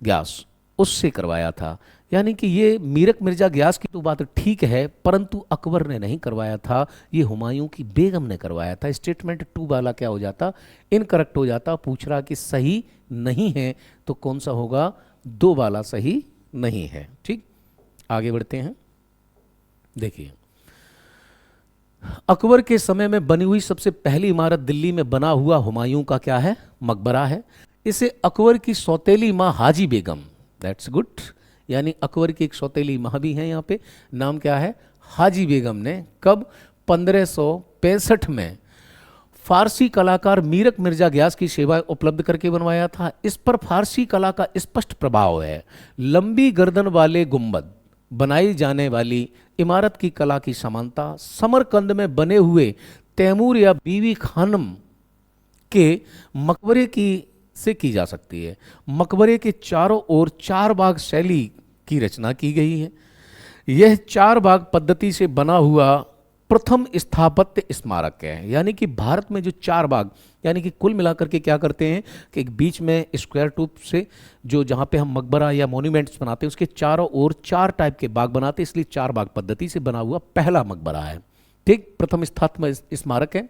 ग्यास, उससे करवाया था। यानी कि ये मीरक मिर्जा ग्यास की तो बात ठीक है, परंतु अकबर ने नहीं करवाया था, ये हुमायूं की बेगम ने करवाया था। स्टेटमेंट 2 वाला क्या हो जाता? इनकरेक्ट हो जाता। पूछ रहा कि सही नहीं है, तो कौन सा होगा? 2 वाला सही नहीं है। ठीक, आगे बढ़ते हैं। देखिए, अकबर के समय में बनी हुई सबसे पहली इमारत दिल्ली में बना हुआ हुमायूं का क्या है? मकबरा है। इसे अकबर की सौतेली माँ हाजी बेगम, दैट्स गुड, यानी अकबर की एक सौतेली माँ भी हैं यहाँ पे, नाम क्या है? हाजी बेगम ने कब? 1565 में फारसी कलाकार मीरक मिर्जा ग्यास की सेवाएं उपलब्ध करके बनवाया था। इस पर फारसी कला का स्पष्ट प्रभाव है। लंबी गर्दन वाले गुंबद बनाई जाने वाली इमारत की कला की समानता समरकंद में बने हुए तैमूर या बीवी खानम के मकबरे से की जा सकती है। मकबरे के चारों ओर 4 बाग शैली की रचना की गई है। यह 4 बाग पद्धति से बना हुआ प्रथम स्थापत्य स्मारक है। यानी कि भारत में जो 4 बाग, यानी कि कुल मिलाकर के क्या करते हैं कि एक बीच में स्क्वायर ट्यूब से जो जहाँ पे हम मकबरा या मॉन्यूमेंट्स बनाते हैं उसके चारों ओर 4 टाइप के बाग बनाते हैं, इसलिए 4 बाग पद्धति से बना हुआ पहला मकबरा है। ठीक, प्रथम स्थापत्य स्मारक है।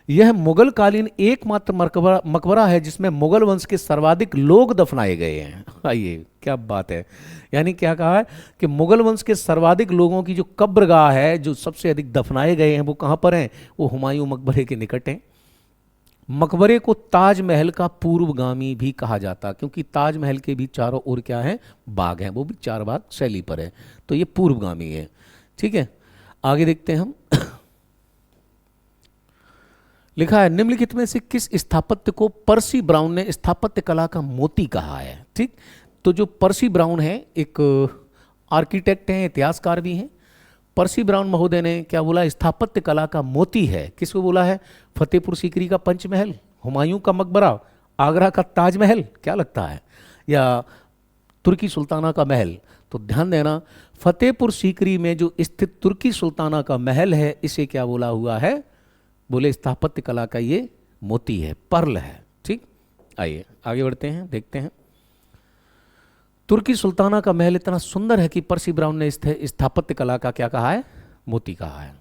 यह मुगल कालीन एकमात्र मकबरा है जिसमें मुगल वंश के सर्वाधिक लोग दफनाए गए हैं। आइए, क्या बात है। यानी क्या कहा है कि मुगल वंश के सर्वाधिक लोगों की जो कब्रगाह है, जो सबसे अधिक दफनाए गए हैं, वो कहाँ पर हैं? वो हुमायूं मकबरे के निकट हैं। मकबरे को ताजमहल का पूर्वगामी भी कहा जाता, क्योंकि ताजमहल के भी चारों ओर क्या है? बाग हैं, वो भी 4 बाग शैली पर है, तो ये पूर्वगामी है। ठीक है, आगे देखते हैं हम। लिखा है, निम्नलिखित में से किस स्थापत्य को पर्सी ब्राउन ने स्थापत्य कला का मोती कहा है? ठीक, तो जो पर्सी ब्राउन है एक आर्किटेक्ट हैं, इतिहासकार भी हैं। पर्सी ब्राउन महोदय ने क्या बोला? स्थापत्य कला का मोती है। किसको बोला है? फतेहपुर सीकरी का पंचमहल, हुमायूं का मकबरा, आगरा का ताजमहल, क्या लगता है, या तुर्की सुल्ताना का महल? तो ध्यान देना, फतेहपुर सीकरी में जो स्थित तुर्की सुल्ताना का महल है, इसे क्या बोला हुआ है? बोले स्थापत्य कला का ये मोती है, पर्ल है। ठीक, आइए आगे बढ़ते हैं, देखते हैं। तुर्की सुल्ताना का महल इतना सुंदर है कि पर्सी ब्राउन ने स्थापत्य कला का क्या कहा है? मोती कहा है।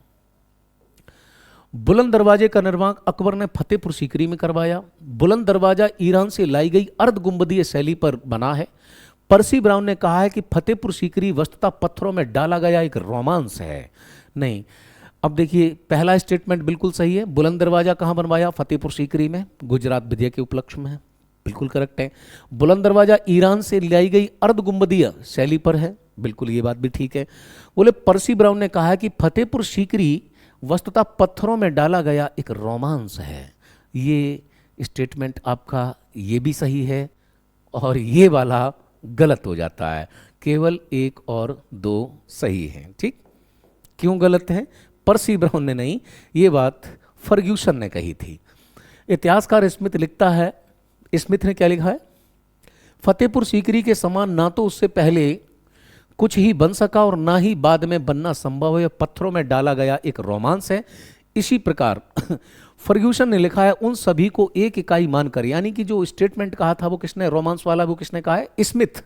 बुलंद दरवाजे का निर्माण अकबर ने फतेहपुर सीकरी में करवाया। बुलंद दरवाजा ईरान से लाई गई अर्ध गुंबदीय शैली पर बना है। पर्सी ब्राउन ने कहा है कि फतेहपुर सीकरी वस्तुतः पत्थरों में डाला गया एक रोमांस है। नहीं, अब देखिए, पहला स्टेटमेंट बिल्कुल सही है। बुलंद दरवाजा कहाँ बनवाया? फतेहपुर सीकरी में, गुजरात विजय के उपलक्ष्य में है, बिल्कुल करेक्ट है। बुलंद दरवाजा ईरान से लाई गई अर्ध गुंबदीय शैली पर है, बिल्कुल ये बात भी ठीक है। बोले पर्सी ब्राउन ने कहा है कि फतेहपुर सीकरी वस्तुतः पत्थरों में डाला गया एक रोमांस है। ये स्टेटमेंट आपका ये भी सही है और ये वाला गलत हो जाता है। केवल 1 और 2 सही हैं। ठीक, क्यों गलत है? पर्सी ब्राउन ने नहीं, ये बात फर्ग्यूसन ने कही थी। इतिहासकार स्मिथ लिखता है, स्मिथ ने क्या लिखा है? फतेहपुर सीकरी के समान ना तो उससे पहले कुछ ही बन सका और ना ही बाद में बनना संभव है, पत्थरों में डाला गया एक रोमांस है। इसी प्रकार फर्ग्यूसन ने लिखा है, उन सभी को एक इकाई मानकर, यानी कि जो स्टेटमेंट कहा था वो किसने, रोमांस वाला, वो किसने कहा है? स्मिथ,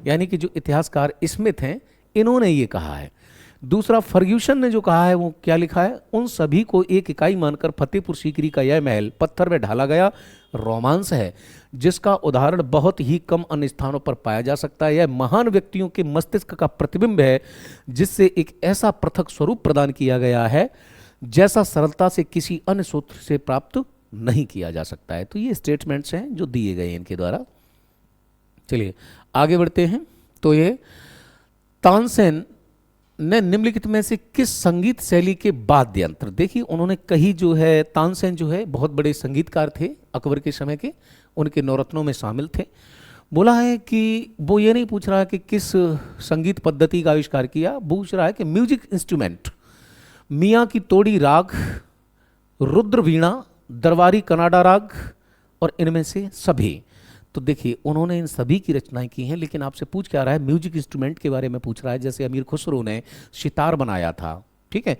यानी कि जो इतिहासकार स्मिथ हैं इन्होंने ये कहा है। दूसरा, फर्ग्यूसन ने जो कहा है वो क्या लिखा है, उन सभी को एक इकाई मानकर फतेहपुर सीकरी का यह महल पत्थर में ढाला गया रोमांस है, जिसका उदाहरण बहुत ही कम अन्य स्थानों पर पाया जा सकता है। यह महान व्यक्तियों के मस्तिष्क का प्रतिबिंब है, जिससे एक ऐसा पृथक स्वरूप प्रदान किया गया है जैसा सरलता से किसी अन्य सूत्र से प्राप्त नहीं किया जा सकता है। तो ये स्टेटमेंट्स हैं जो दिए गए हैं इनके द्वारा। चलिए आगे बढ़ते हैं। तो ये तानसेन ने निम्नलिखित में से किस संगीत शैली के वाद्य यंत्र, देखिए उन्होंने कही जो है, तानसेन जो है बहुत बड़े संगीतकार थे अकबर के समय के, उनके नवरत्नों में शामिल थे। बोला है कि वो ये नहीं पूछ रहा है कि किस संगीत पद्धति का आविष्कार किया, पूछ रहा है कि म्यूजिक इंस्ट्रूमेंट, मियाँ की तोड़ी राग, रुद्र वीणा, दरबारी कनाडा राग और इनमें से सभी। तो देखिए उन्होंने इन सभी की रचनाएं की हैं, लेकिन आपसे पूछ क्या रहा है, म्यूजिक इंस्ट्रूमेंट के बारे में पूछ रहा है। जैसे अमीर खुसरो ने सितार बनाया था, ठीक है,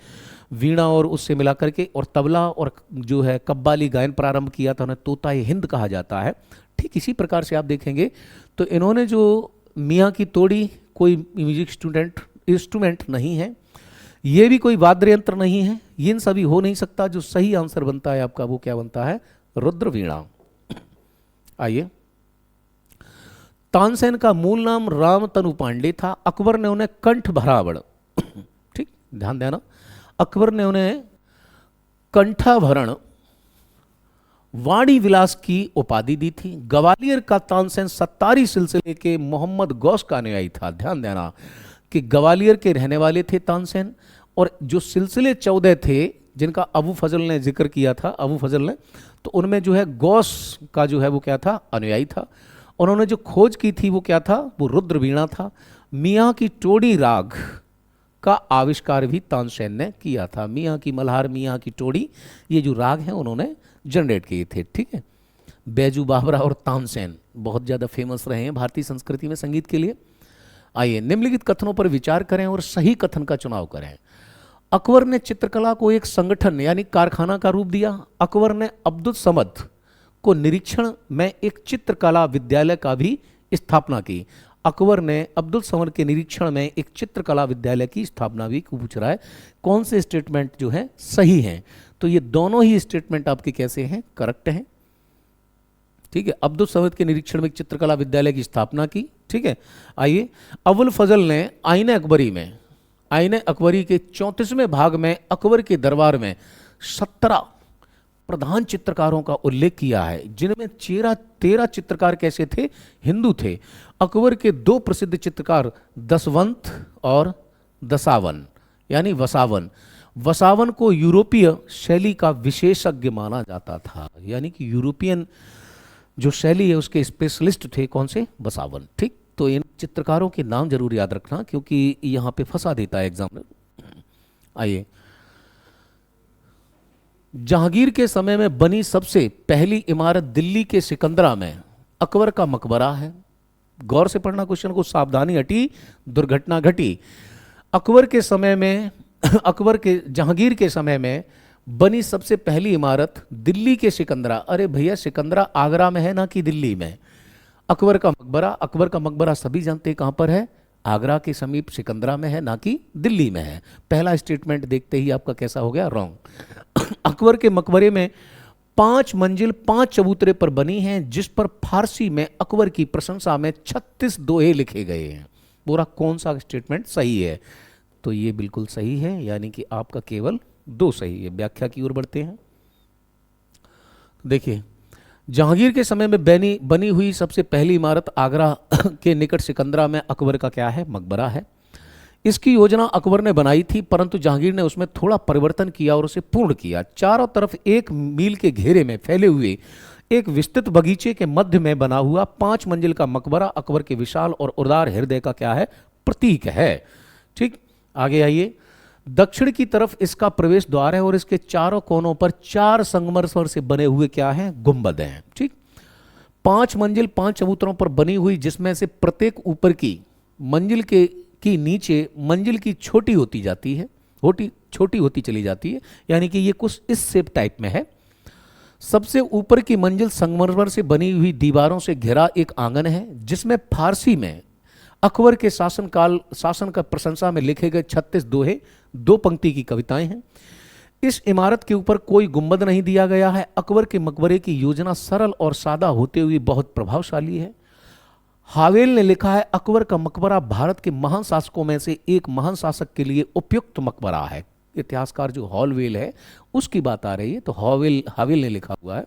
वीणा और उससे मिला करके, और तबला और जो है कव्वाली गायन प्रारंभ किया था, उन्हें तोता हिंद कहा जाता है। ठीक इसी प्रकार से आप देखेंगे तो इन्होंने जो मियाँ की तोड़ी कोई म्यूजिक इंस्ट्रूमेंट नहीं है, ये भी कोई वाद्य यंत्र नहीं है, ये इन सभी हो नहीं सकता। जो सही आंसर बनता है आपका वो क्या बनता है, रुद्र वीणा। आइए, तानसेन का मूल नाम रामतनु पांडे था। अकबर ने उन्हें कंठ भरावण, ठीक ध्यान देना, अकबर ने उन्हें कंठाभरण वाणी विलास की उपाधि दी थी। ग्वालियर का तानसेन सत्तारी सिलसिले के मोहम्मद गौस का अनुयायी था। ध्यान देना कि ग्वालियर के रहने वाले थे तानसेन, और जो सिलसिले 14 थे जिनका अबू फजल ने जिक्र किया था, अबू फजल ने, तो उनमें जो है गौस का जो है वो क्या था, अनुयायी था। उन्होंने जो खोज की थी वो क्या था, वो रुद्र वीणा था। मियाँ की टोड़ी राग का आविष्कार भी तानसेन ने किया था। मियाँ की मल्हार, मियाँ की टोड़ी, ये जो राग हैं उन्होंने जनरेट किए थे, ठीक है। बैजू बावरा और तानसेन बहुत ज़्यादा फेमस रहे हैं भारतीय संस्कृति में संगीत के लिए। आइए, निम्नलिखित कथनों पर विचार करें और सही कथन का चुनाव करें। अकबर ने चित्रकला को एक संगठन यानी कारखाना का रूप दिया। अकबर ने अब्दुल समद को निरीक्षण में एक चित्रकला विद्यालय का भी स्थापना की। अकबर ने अब्दुल समद के निरीक्षण में एक चित्रकला विद्यालय की स्थापना भी पूछ रहा है। कौन से स्टेटमेंट जो है सही हैं, तो ये दोनों ही स्टेटमेंट आपके कैसे हैं, करेक्ट हैं, ठीक है। अब्दुल समद के निरीक्षण में एक चित्रकला विद्यालय की स्थापना की, ठीक है। आइए, अबुल फजल ने आईने अकबरी में, आईने अकबरी के 34वें भाग में अकबर के दरबार में 17 प्रधान चित्रकारों का उल्लेख किया है, जिनमें 13 चित्रकार कैसे थे, हिंदू थे। अकबर के 2 प्रसिद्ध चित्रकार दसवंत और दसावन यानी वसावन। वसावन को यूरोपीय शैली का विशेषज्ञ माना जाता था, यानी कि यूरोपियन जो शैली है उसके स्पेशलिस्ट थे कौन से, वसावन, ठीक। तो इन चित्रकारों के नाम जरूर याद रखना क्योंकि यहाँ पे फंसा देता है एग्जामिनर। आइए, जहांगीर के समय में बनी सबसे पहली इमारत दिल्ली के सिकंदरा में अकबर का मकबरा है। गौर से पढ़ना क्वेश्चन को, सावधानी हटी दुर्घटना घटी। अकबर के समय में जहांगीर के समय में बनी सबसे पहली इमारत दिल्ली के सिकंदरा, अरे भैया सिकंदरा आगरा में है ना कि दिल्ली में। अकबर का मकबरा सभी जानते हैं कहां पर है, आगरा के समीप सिकंदरा में है ना कि दिल्ली में है। पहला स्टेटमेंट देखते ही आपका कैसा हो गया, रॉन्ग। अकबर के मकबरे में 5 मंजिल 5 चबूतरे पर बनी हैं, जिस पर फारसी में अकबर की प्रशंसा में 36 दोहे लिखे गए हैं। पूरा कौन सा स्टेटमेंट सही है, तो ये बिल्कुल सही है, यानी कि आपका केवल 2 सही है। व्याख्या की ओर बढ़ते हैं। देखिए, जहांगीर के समय में बनी हुई सबसे पहली इमारत आगरा के निकट सिकंदरा में अकबर का क्या है, मकबरा है। इसकी योजना अकबर ने बनाई थी, परंतु जहांगीर ने उसमें थोड़ा परिवर्तन किया और उसे पूर्ण किया। चारों तरफ 1 मील के घेरे में फैले हुए एक विस्तृत बगीचे के मध्य में बना हुआ 5 मंजिल का मकबरा अकबर के विशाल और उदार हृदय का क्या है, प्रतीक है, ठीक। आगे आइए, दक्षिण की तरफ इसका प्रवेश द्वार है और इसके चारों कोनों पर 4 संगमरमर से बने हुए क्या हैं, गुंबद हैं, ठीक। 5 मंजिल 5 चबूतरों पर बनी हुई, जिसमें से प्रत्येक ऊपर की मंजिल की नीचे मंजिल की छोटी होती जाती है, छोटी होती चली जाती है, यानी कि ये कुछ इस शेप टाइप में है। सबसे ऊपर की मंजिल संगमरमर से बनी हुई दीवारों से घिरा एक आंगन है, जिसमें फारसी में अकबर के शासन का प्रशंसा में लिखे गए 36 दोहे, 2 पंक्ति की कविताएं हैं। इस इमारत के ऊपर कोई गुंबद नहीं दिया गया है। अकबर के मकबरे की योजना सरल और सादा होते हुए बहुत प्रभावशाली है। हावेल ने लिखा है, अकबर का मकबरा भारत के महान शासकों में से एक महान शासक के लिए उपयुक्त मकबरा है। इतिहासकार जो हॉलवेल है उसकी बात आ रही है, तो हावेल ने लिखा हुआ है।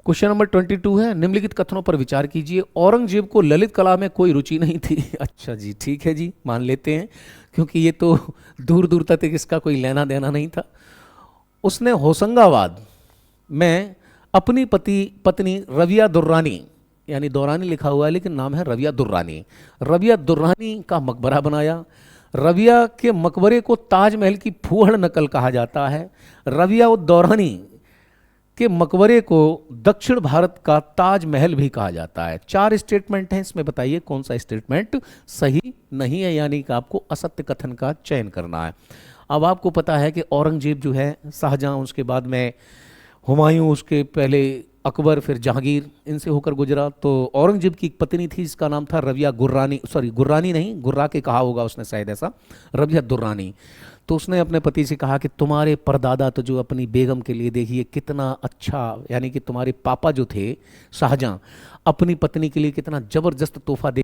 क्वेश्चन नंबर 22 है, निम्नलिखित कथनों पर विचार कीजिए। औरंगजेब को ललित कला में कोई रुचि नहीं थी। अच्छा जी, ठीक है जी, मान लेते हैं, क्योंकि ये तो दूर दूर तक इसका कोई लेना देना नहीं था। उसने होशंगाबाद में अपनी पत्नी रविया दुर्रानी, यानी दौरानी लिखा हुआ है लेकिन नाम है रविया दुर्रानी, रविया दुर्रानी का मकबरा बनाया। रविया के मकबरे को ताजमहल की फूहड़ नकल कहा जाता है। रविया उद दौरानी के मकबरे को दक्षिण भारत का ताजमहल भी कहा जाता है। 4 स्टेटमेंट हैं, इसमें बताइए कौन सा स्टेटमेंट सही नहीं है, यानी कि आपको असत्य कथन का चयन करना है। अब आपको पता है कि औरंगजेब जो है, शाहजहां, उसके बाद में हुमायूं, उसके पहले अकबर, फिर जहांगीर, इनसे होकर गुजरा। तो औरंगजेब की एक पत्नी थी जिसका नाम था रविया गुर्रानी, सॉरी गुर्रानी नहीं, गुर्रा के कहा होगा उसने शायद ऐसा, रविया दुर्रानी। तो उसने अपने पति से कहा कि तुम्हारे परदादा तो जो अपनी बेगम के लिए, देखिए कितना अच्छा, यानी कि तुम्हारे पापा जो थे शाहजहां, अपनी पत्नी के लिए कितना जबरदस्त तोहफा दे।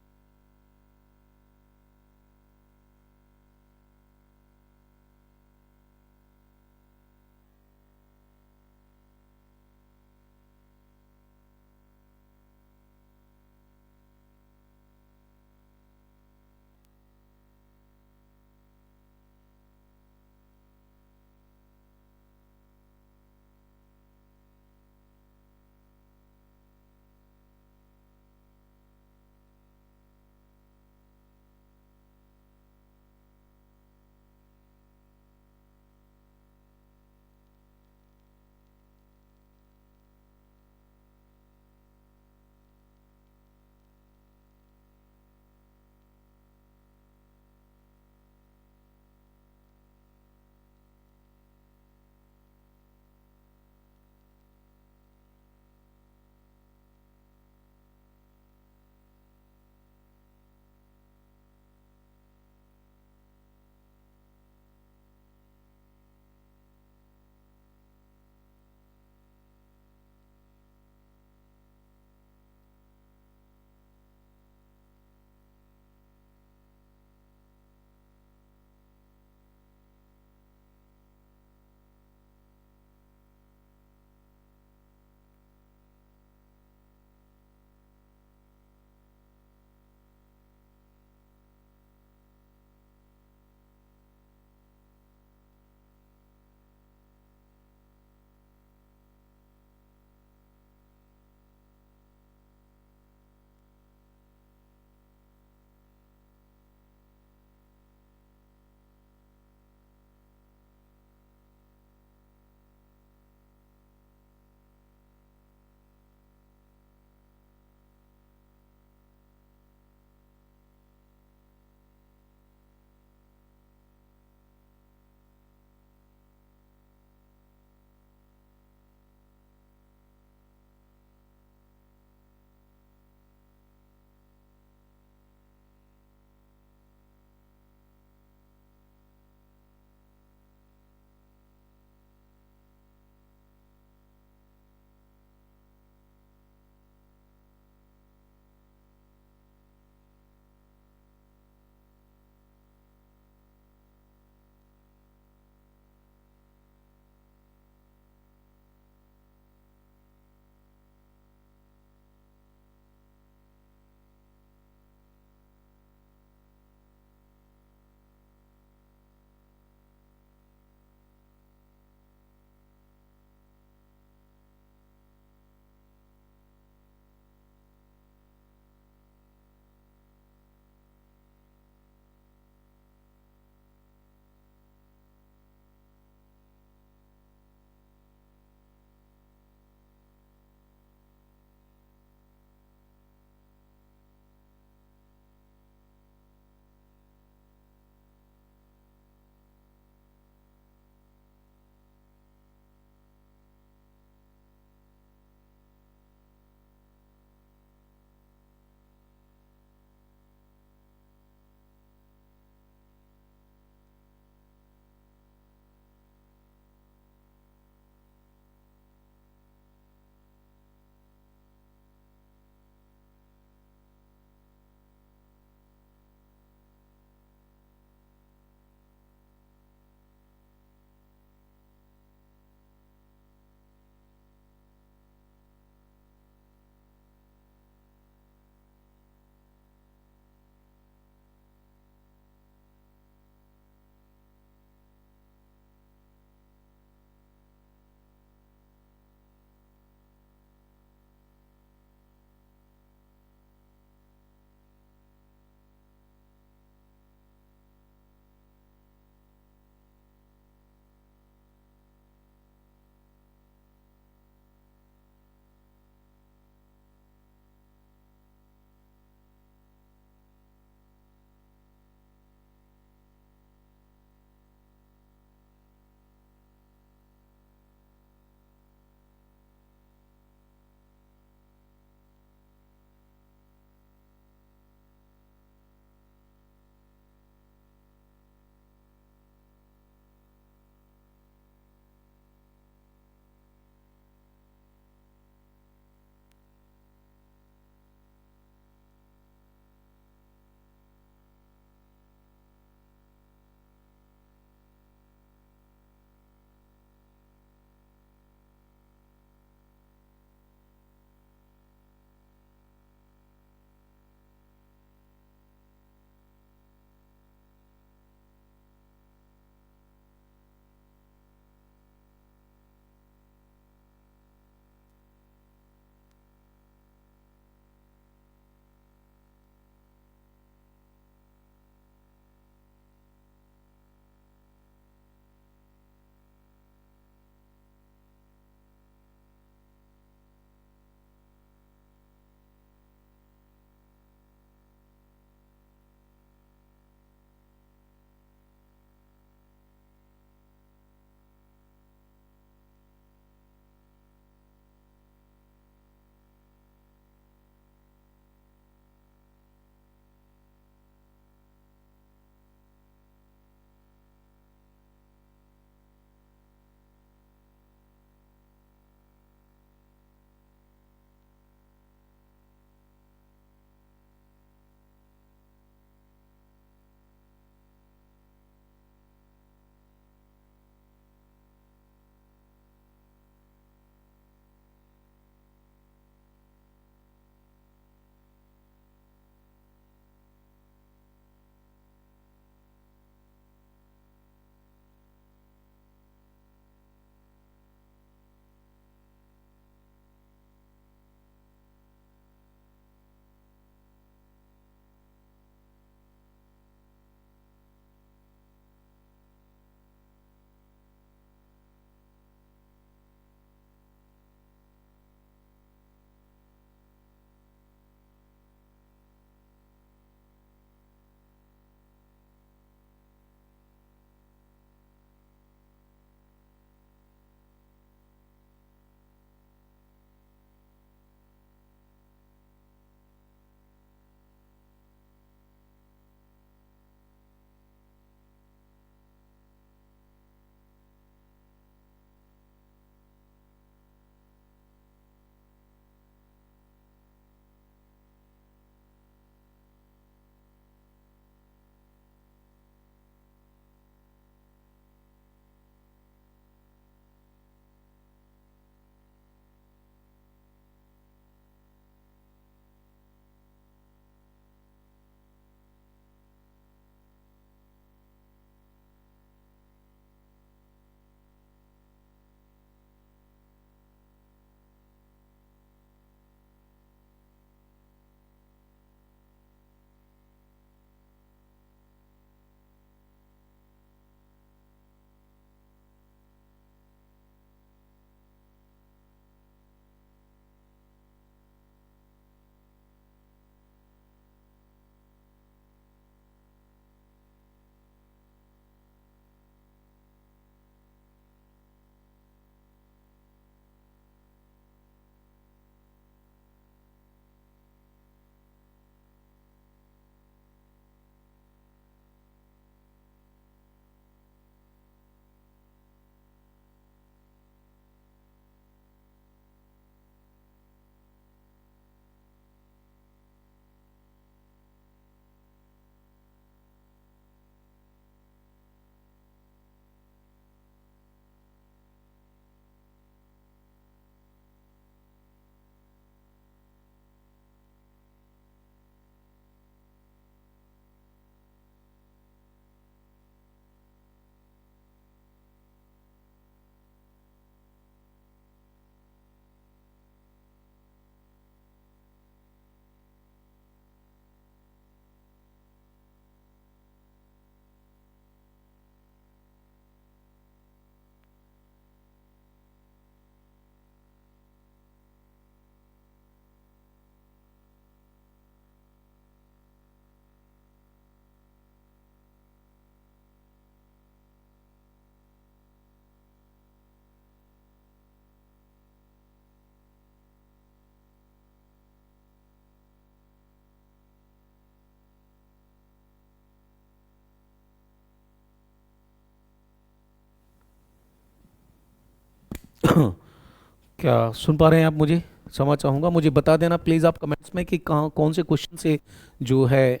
क्या सुन पा रहे हैं आप मुझे? क्षमा चाहूँगा, मुझे बता देना प्लीज़ आप कमेंट्स में कि कहाँ कौन से क्वेश्चन से जो है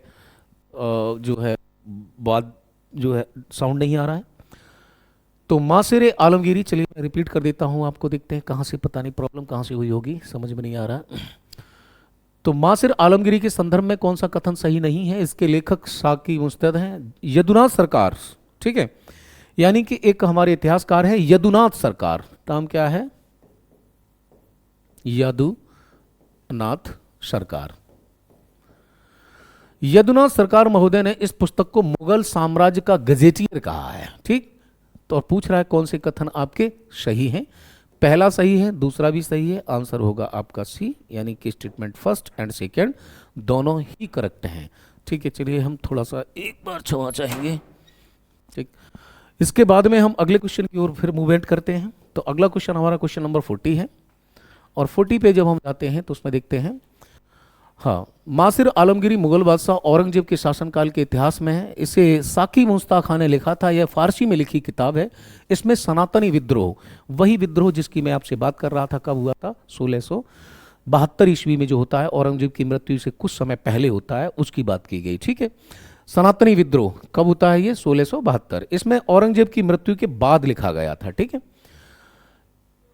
जो है बात जो है साउंड नहीं आ रहा है। तो मासिर आलमगीरी, चलिए मैं रिपीट कर देता हूँ आपको, देखते हैं कहाँ से, पता नहीं प्रॉब्लम कहाँ से हुई होगी, समझ में नहीं आ रहा। तो मासिर आलमगीरी के संदर्भ में कौन सा कथन सही नहीं है? इसके लेखक साकी मुस्तैद हैं यदुनाथ सरकार, ठीक है, यानी कि एक हमारे इतिहासकार है यदुनाथ सरकार, नाम क्या है? यदुनाथ सरकार। यदुनाथ सरकार महोदय ने इस पुस्तक को मुगल साम्राज्य का गजेटियर कहा है, ठीक। तो अब पूछ रहा है कौन से कथन आपके सही हैं? पहला सही है, दूसरा भी सही है, आंसर होगा आपका सी, यानी कि स्टेटमेंट फर्स्ट एंड सेकंड दोनों ही करेक्ट हैं, ठीक है। चलिए हम थोड़ा सा एक बार क्षमा चाहेंगे, ठीक। इसके बाद में हम अगले क्वेश्चन की ओर फिर मूवमेंट करते हैं। तो अगला क्वेश्चन हमारा क्वेश्चन नंबर 40 है, और 40 पे जब हम जाते हैं तो उसमें देखते हैं, हाँ, मासिर आलमगीरी मुगल बादशाह औरंगजेब के शासनकाल के इतिहास में है। इसे साकी मुश्ताक खान ने लिखा था, यह फारसी में लिखी किताब है। इसमें सनातनी विद्रोह, वही विद्रोह जिसकी मैं आपसे बात कर रहा था, कब हुआ था? 1672 ईस्वी में जो होता है, औरंगजेब की मृत्यु से कुछ समय पहले होता है, उसकी बात की गई, ठीक है। सनातनी विद्रोह कब होता है? ये 1672। इसमें औरंगजेब की मृत्यु के बाद लिखा गया था, ठीक है।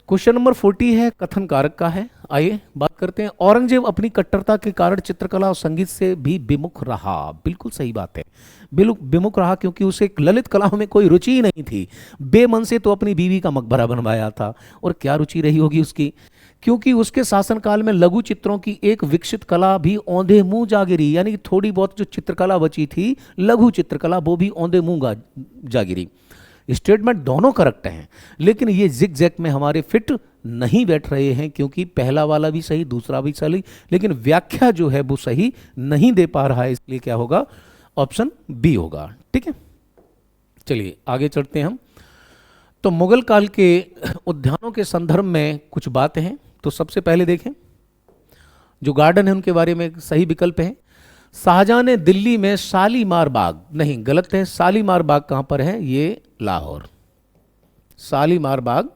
क्वेश्चन नंबर 40 है, कथन कारक का है। आइए बात करते हैं। औरंगजेब अपनी कट्टरता के कारण चित्रकला और संगीत से भी विमुख रहा। बिल्कुल सही बात है, विमुख रहा, क्योंकि उसे एक ललित कलाओं में कोई रुचि ही नहीं थी। बेमन से तो अपनी बीवी का मकबरा बनवाया था, और क्या रुचि रही होगी उसकी, क्योंकि उसके शासनकाल में लघु चित्रों की एक विकसित कला भी औंधे मुंह जा गिरी, यानी कि थोड़ी बहुत जो चित्रकला बची थी, लघु चित्रकला, वो भी औंधे मुंह जा गिरी। स्टेटमेंट दोनों करेक्ट हैं, लेकिन ये जिग जैग में हमारे फिट नहीं बैठ रहे हैं, क्योंकि पहला वाला भी सही, दूसरा भी सही, लेकिन व्याख्या जो है वो सही नहीं दे पा रहा है, इसलिए क्या होगा? ऑप्शन बी होगा, ठीक है। चलिए आगे चलते हैं हम। तो मुगल काल के उद्यानों के संदर्भ में कुछ बातें हैं। तो सबसे पहले देखें, जो गार्डन है उनके बारे में सही विकल्प है। शाहजहां ने दिल्ली में शालीमार बाग, नहीं गलत है, शालीमार बाग कहां पर है? ये लाहौर, शालीमार बाग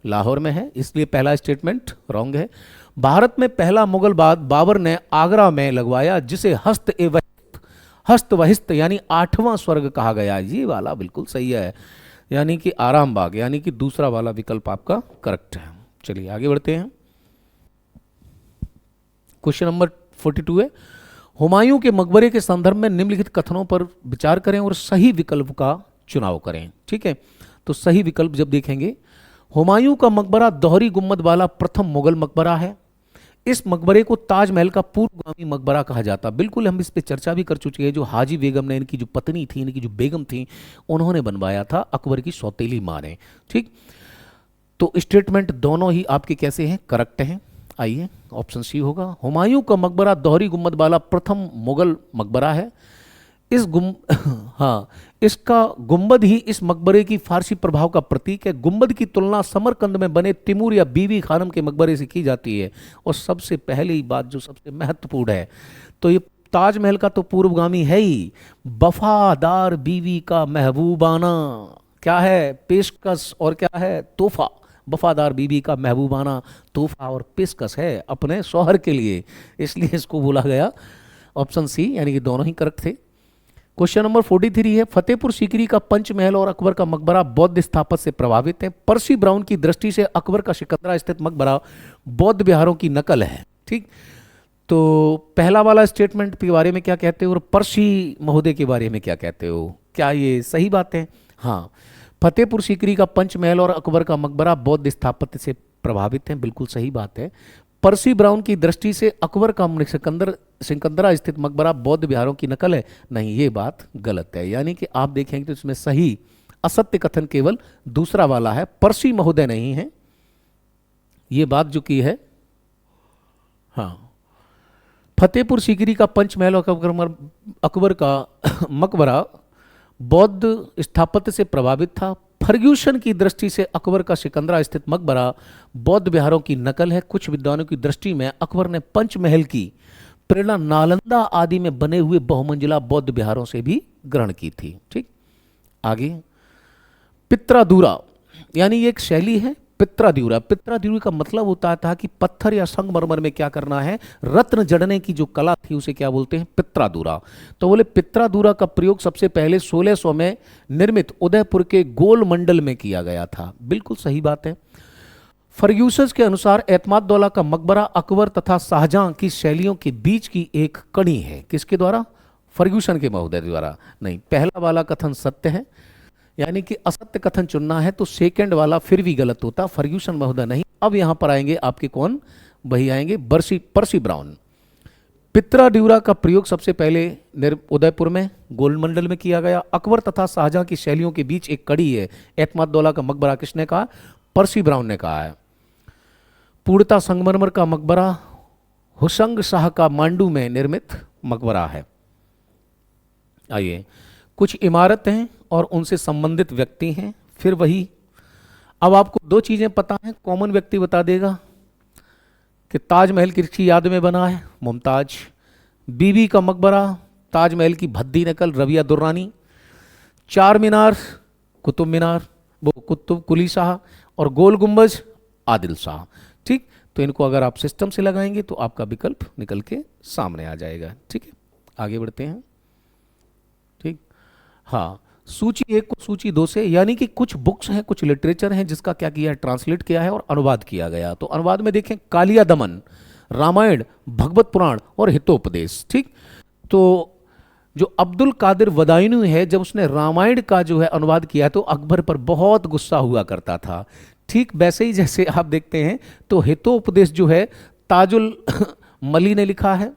लाहौर में है, इसलिए पहला स्टेटमेंट रॉन्ग है। भारत में पहला मुगल बाग बाबर ने आगरा में लगवाया, जिसे हस्त वहिस्त यानी 8वां स्वर्ग कहा गया। ये वाला बिल्कुल सही है, यानी कि आराम बाग, यानी कि दूसरा वाला विकल्प आपका करेक्ट है। चलिए आगे बढ़ते हैं। क्वेश्चन नंबर 42 है, हुमायूं के मकबरे के संदर्भ में निम्नलिखित कथनों पर विचार करें और सही विकल्प का चुनाव करें, ठीक है। तो सही विकल्प जब देखेंगे, हुमायूं का मकबरा दोहरी गुम्बद वाला प्रथम मुगल मकबरा है। इस मकबरे को ताजमहल का पूर्वगामी मकबरा कहा जाता। बिल्कुल हम इस पे चर्चा भी कर चुके हैं, जो हाजी बेगम ने, इनकी जो पत्नी थी, इनकी जो बेगम थी, उन्होंने बनवाया था, अकबर की सौतेली मां ने, ठीक। तो स्टेटमेंट दोनों ही आपके कैसे हैं? करेक्ट हैं। आइए ऑप्शन सी होगा। हुमायूं का मकबरा दोहरी गुम्बद वाला प्रथम मुगल मकबरा है। हाँ, इसका गुंबद ही इस मकबरे की फारसी प्रभाव का प्रतीक है। गुंबद की तुलना समरकंद में बने तिमूर या बीबी खानम के मकबरे से की जाती है। और सबसे पहली बात जो सबसे महत्वपूर्ण है, तो ये ताजमहल का तो पूर्वगामी है ही, वफादार बीवी का महबूबाना क्या है? पेशकश, और क्या है? तोहफा। वफादार बीबी का महबूबाना तोहफा और पेशकश है अपने शौहर के लिए, इसलिए इसको बोला गया। ऑप्शन सी, यानी कि दोनों ही करेक्ट थे। क्वेश्चन नंबर 43 है, फतेहपुर सीकरी का पंचमहल और अकबर का मकबरा बौद्ध स्थापत्य से प्रभावित है। पर्सी ब्राउन की दृष्टि से अकबर का सिकंदरा स्थित मकबरा बौद्ध विहारों की नकल है, ठीक। तो पहला वाला स्टेटमेंट के बारे में क्या कहते हो, और पर्सी महोदय के बारे में क्या कहते हो? क्या ये सही बात है? हाँ, फतेहपुर सीकरी का पंचमहल और अकबर का मकबरा बौद्ध स्थापत्य से प्रभावित है, बिल्कुल सही बात है। पर्सी ब्राउन की दृष्टि से अकबर का सिकंदरा स्थित मकबरा बौद्ध विहारों की नकल है, नहीं, ये बात गलत है। यानी कि आप देखेंगे तो इसमें सही असत्य कथन केवल दूसरा वाला है, पर्सी महोदय नहीं है, ये बात जो की है। हाँ, फतेहपुर सीकरी का पंचमहल और अकबर का मकबरा बौद्ध स्थापत्य से प्रभावित था। फर्ग्यूसन की दृष्टि से अकबर का सिकंदरा स्थित मकबरा बौद्ध विहारों की नकल है। कुछ विद्वानों की दृष्टि में अकबर ने पंचमहल की प्रेरणा नालंदा आदि में बने हुए बहुमंजिला बौद्ध विहारों से भी ग्रहण की थी, ठीक। आगे, पित्रादूरा, यानी ये एक शैली है, पित्राद्युरा। पित्राद्युरा का मतलब होता था कि पत्थर या संगमरमर में क्या करना है, रत्न जड़ने की जो कला थी उसे क्या बोलते हैं, पित्रादुरा। तो बोले पित्रादुरा का प्रयोग सबसे पहले 1600 में निर्मित उदयपुर के गोल मंडल में किया गया था। बिल्कुल सही बात है। फर्ग्यूसस के अनुसार एतमाददौला का मकबरा अकबर तथा शाहजहां की शैलियों के बीच की एक कड़ी है। किसके द्वारा? फर्ग्यूसन के महोदय द्वारा। नहीं, पहला वाला कथन सत्य है, यानी कि असत्य कथन चुनना है तो सेकंड वाला फिर भी गलत होता, फर्ग्यूसन महोदय नहीं। अब यहां पर आएंगे आपके कौन, वही आएंगे पर्सी ब्राउन। पित्राड्यूरा का प्रयोग सबसे पहले उदयपुर में गोलमंडल में किया गया। अकबर तथा शाहजहां की शैलियों के बीच एक कड़ी है। एतमाददौला का मकबरा किसने कहा? पर्सी ब्राउन ने कहा है। पूर्णता संगमरमर का मकबरा हुसंग शाह का मांडू में निर्मित मकबरा है। आइए, कुछ इमारतें और उनसे संबंधित व्यक्ति हैं, फिर वही। अब आपको दो चीजें पता हैं, कॉमन व्यक्ति बता देगा कि ताजमहल किसकी याद में बना है, मुमताज। बीबी का मकबरा ताजमहल की भद्दी नकल रबिया दुर्रानी। चार मीनार कुतुब मीनार, वो कुतुब कुली शाह। और गोल गुंबज आदिल शाह। ठीक, तो इनको अगर आप सिस्टम से लगाएंगे तो आपका विकल्प निकल के सामने आ जाएगा। ठीक है, आगे बढ़ते हैं। ठीक, हाँ, सूची 1 को सूची 2 से, यानी कि कुछ बुक्स हैं, कुछ लिटरेचर हैं जिसका क्या किया है, ट्रांसलेट किया है और अनुवाद किया गया। तो अनुवाद में देखें, कालिया दमन, रामायण, भगवत पुराण और हितोपदेश। ठीक, तो जो अब्दुल कादिर वदायूनी है, जब उसने रामायण का जो है अनुवाद किया तो अकबर पर बहुत गुस्सा हुआ करता था। ठीक वैसे ही जैसे आप देखते हैं तो हितोपदेश जो है ताजुल मली ने लिखा है,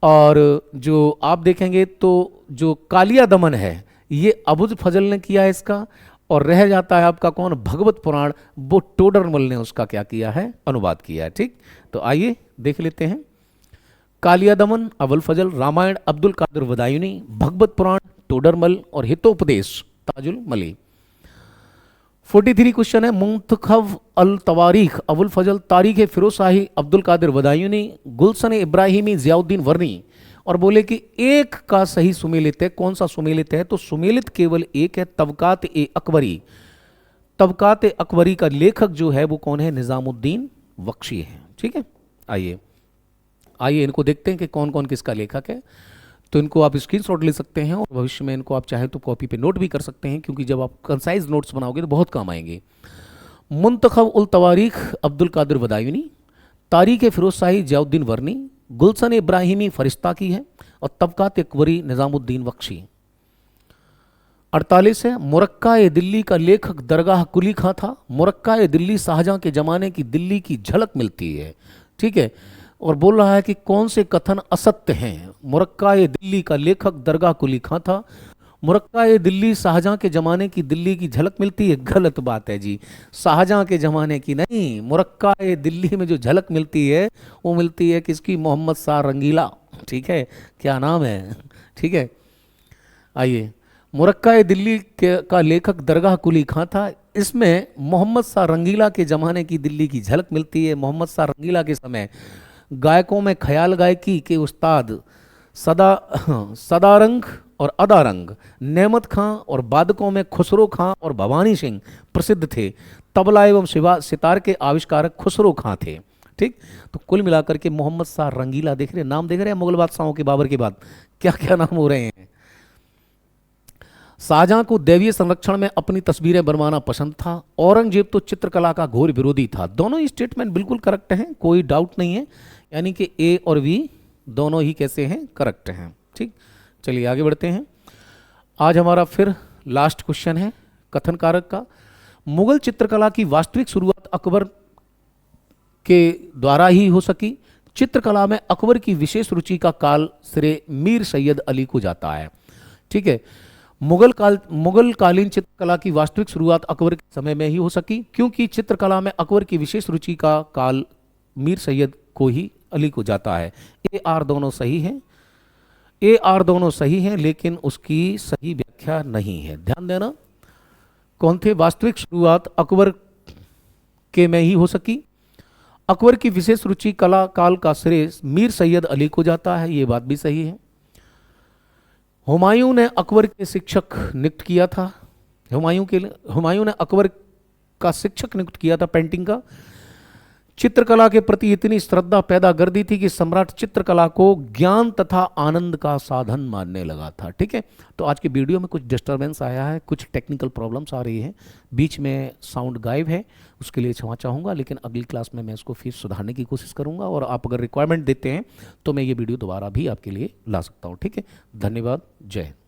और जो आप देखेंगे तो जो कालिया दमन है ये अबुल फजल ने किया है इसका, और रह जाता है आपका कौन, भगवत पुराण, वो टोडरमल ने उसका क्या किया है, अनुवाद किया है। ठीक, तो आइए देख लेते हैं। कालिया दमन अबुल फजल, रामायण अब्दुल कादिर वदायूनी, भगवत पुराण टोडरमल और हितोपदेश ताजुल मली। 43 क्वेश्चन है, मुंतखब अल तवारीख अबुल फजल, तारीख फिरोज शाही अब्दुल कादिर वदायूनी, गुलशन इब्राहिमी जियाउद्दीन वर्नी। और बोले कि एक का सही सुमेलित है, कौन सा सुमेलित है, तो सुमेलित केवल एक है, तबकात ए अकबरी। तबकात ए अकबरी का लेखक जो है वो कौन है, निजामुद्दीन बख्शी है। ठीक है, आइए इनको देखते हैं कि कौन कौन किसका लेखक है। तो इनको आप स्क्रीनशॉट ले सकते हैं और भविष्य में इनको आप चाहें तो कॉपी पे नोट भी कर सकते हैं, क्योंकि जब आप कंसाइज नोट्स बनाओगे तो बहुत काम आएंगे। मुंतखब उल तवारीख अब्दुल कादिर वदायूनी, तारीख फिरोज शाही जियाउद्दीन वर्नी, गुलशन इब्राहिमी फरिश्ता की है, और तबकात अकबरी निजामुद्दीन बख्शी। 48 है, मुरक्का ए दिल्ली का लेखक दरगाह कुली खां था। मुरक्का ए दिल्ली शाहजहां के जमाने की दिल्ली की झलक मिलती है। ठीक है, और बोल रहा है कि कौन से कथन असत्य हैं। मुरक्का ए दिल्ली का लेखक दरगाह कुली खां था। मुरक्का ए दिल्ली शाहजहां के जमाने की दिल्ली की झलक मिलती है, गलत बात है जी, शाहजहां के जमाने की नहीं। मुरक्का ए दिल्ली में जो झलक मिलती है वो मिलती है किसकी, मोहम्मद शाह रंगीला। ठीक है, क्या नाम है। ठीक है, आइए, मुरक्का ए दिल्ली का लेखक दरगाह कुली खां था। इसमें मोहम्मद शाह रंगीला के जमाने की दिल्ली की झलक मिलती है। मोहम्मद शाह रंगीला के समय गायकों में ख्याल गायकी के उस्ताद सदारंग और अदारंग, नेमत खां, और वादकों में खुसरो खां और भवानी सिंह प्रसिद्ध थे। तबला एवं सितार के आविष्कारक खुसरो खां थे। ठीक, तो कुल मिलाकर के मोहम्मद शाह रंगीला, देख रहे नाम देख रहे हैं, मुगल बादशाहों के बाबर के बाद क्या क्या नाम हो रहे हैं। शाहजहां को दैवीय संरक्षण में अपनी तस्वीरें बनवाना पसंद था। औरंगजेब तो चित्रकला का घोर विरोधी था। दोनों ही स्टेटमेंट बिल्कुल करेक्ट हैं, कोई डाउट नहीं है, यानी कि ए और बी दोनों ही कैसे हैं, करेक्ट हैं। ठीक, चलिए आगे बढ़ते हैं। आज हमारा फिर लास्ट क्वेश्चन है कथन कारक का। मुगल चित्रकला की वास्तविक शुरुआत अकबर के द्वारा ही हो सकी। चित्रकला में अकबर की विशेष रुचि का काल श्रेय मीर सैयद अली को जाता है। ठीक है, मुगल कालीन चित्रकला की वास्तविक शुरुआत अकबर के समय में ही हो सकी, क्योंकि चित्रकला में अकबर की विशेष रुचि का काल मीर सैयद को ही, अली को जाता है। ए आर दोनों सही हैं, ए आर दोनों सही हैं, लेकिन उसकी सही व्याख्या नहीं है। ध्यान देना, कौन थे, वास्तविक शुरुआत अकबर के में ही हो सकी। अकबर की विशेष रुचि कला काल का श्रेय मीर सैयद अली को जाता है, ये बात भी सही है। हुमायूं ने अकबर के शिक्षक नियुक्त किया था। हुमायूं ने अकबर का शिक्षक नियुक्त किया था पेंटिंग का। चित्रकला के प्रति इतनी श्रद्धा पैदा कर दी थी कि सम्राट चित्रकला को ज्ञान तथा आनंद का साधन मानने लगा था। ठीक है, तो आज के वीडियो में कुछ डिस्टरबेंस आया है, कुछ टेक्निकल प्रॉब्लम्स आ रही हैं, बीच में साउंड गायब है, उसके लिए क्षमा चाहूँगा, लेकिन अगली क्लास में मैं इसको फिर सुधारने की कोशिश करूँगा, और आप अगर रिक्वायरमेंट देते हैं तो मैं ये वीडियो दोबारा भी आपके लिए ला सकता हूँ। ठीक है, धन्यवाद, जय हिंद।